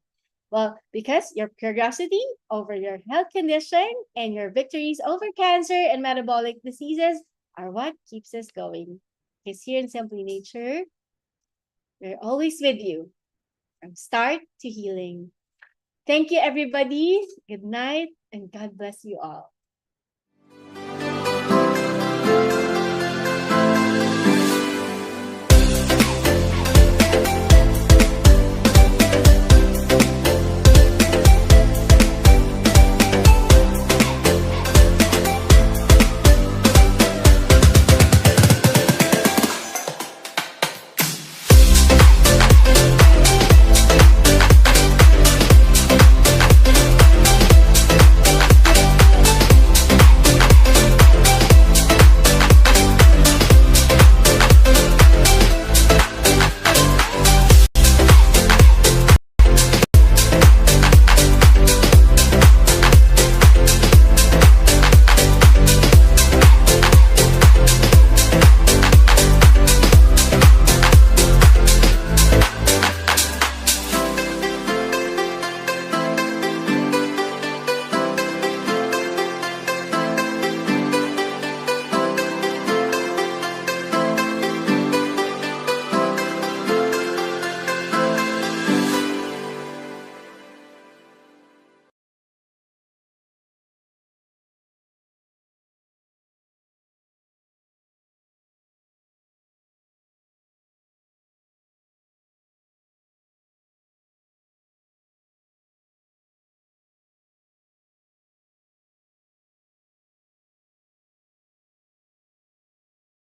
Well, because your curiosity over your health condition and your victories over cancer and metabolic diseases are what keeps us going. Because here in Simply Nature, we're always with you from start to healing. Thank you, everybody. Good night, and God bless you all.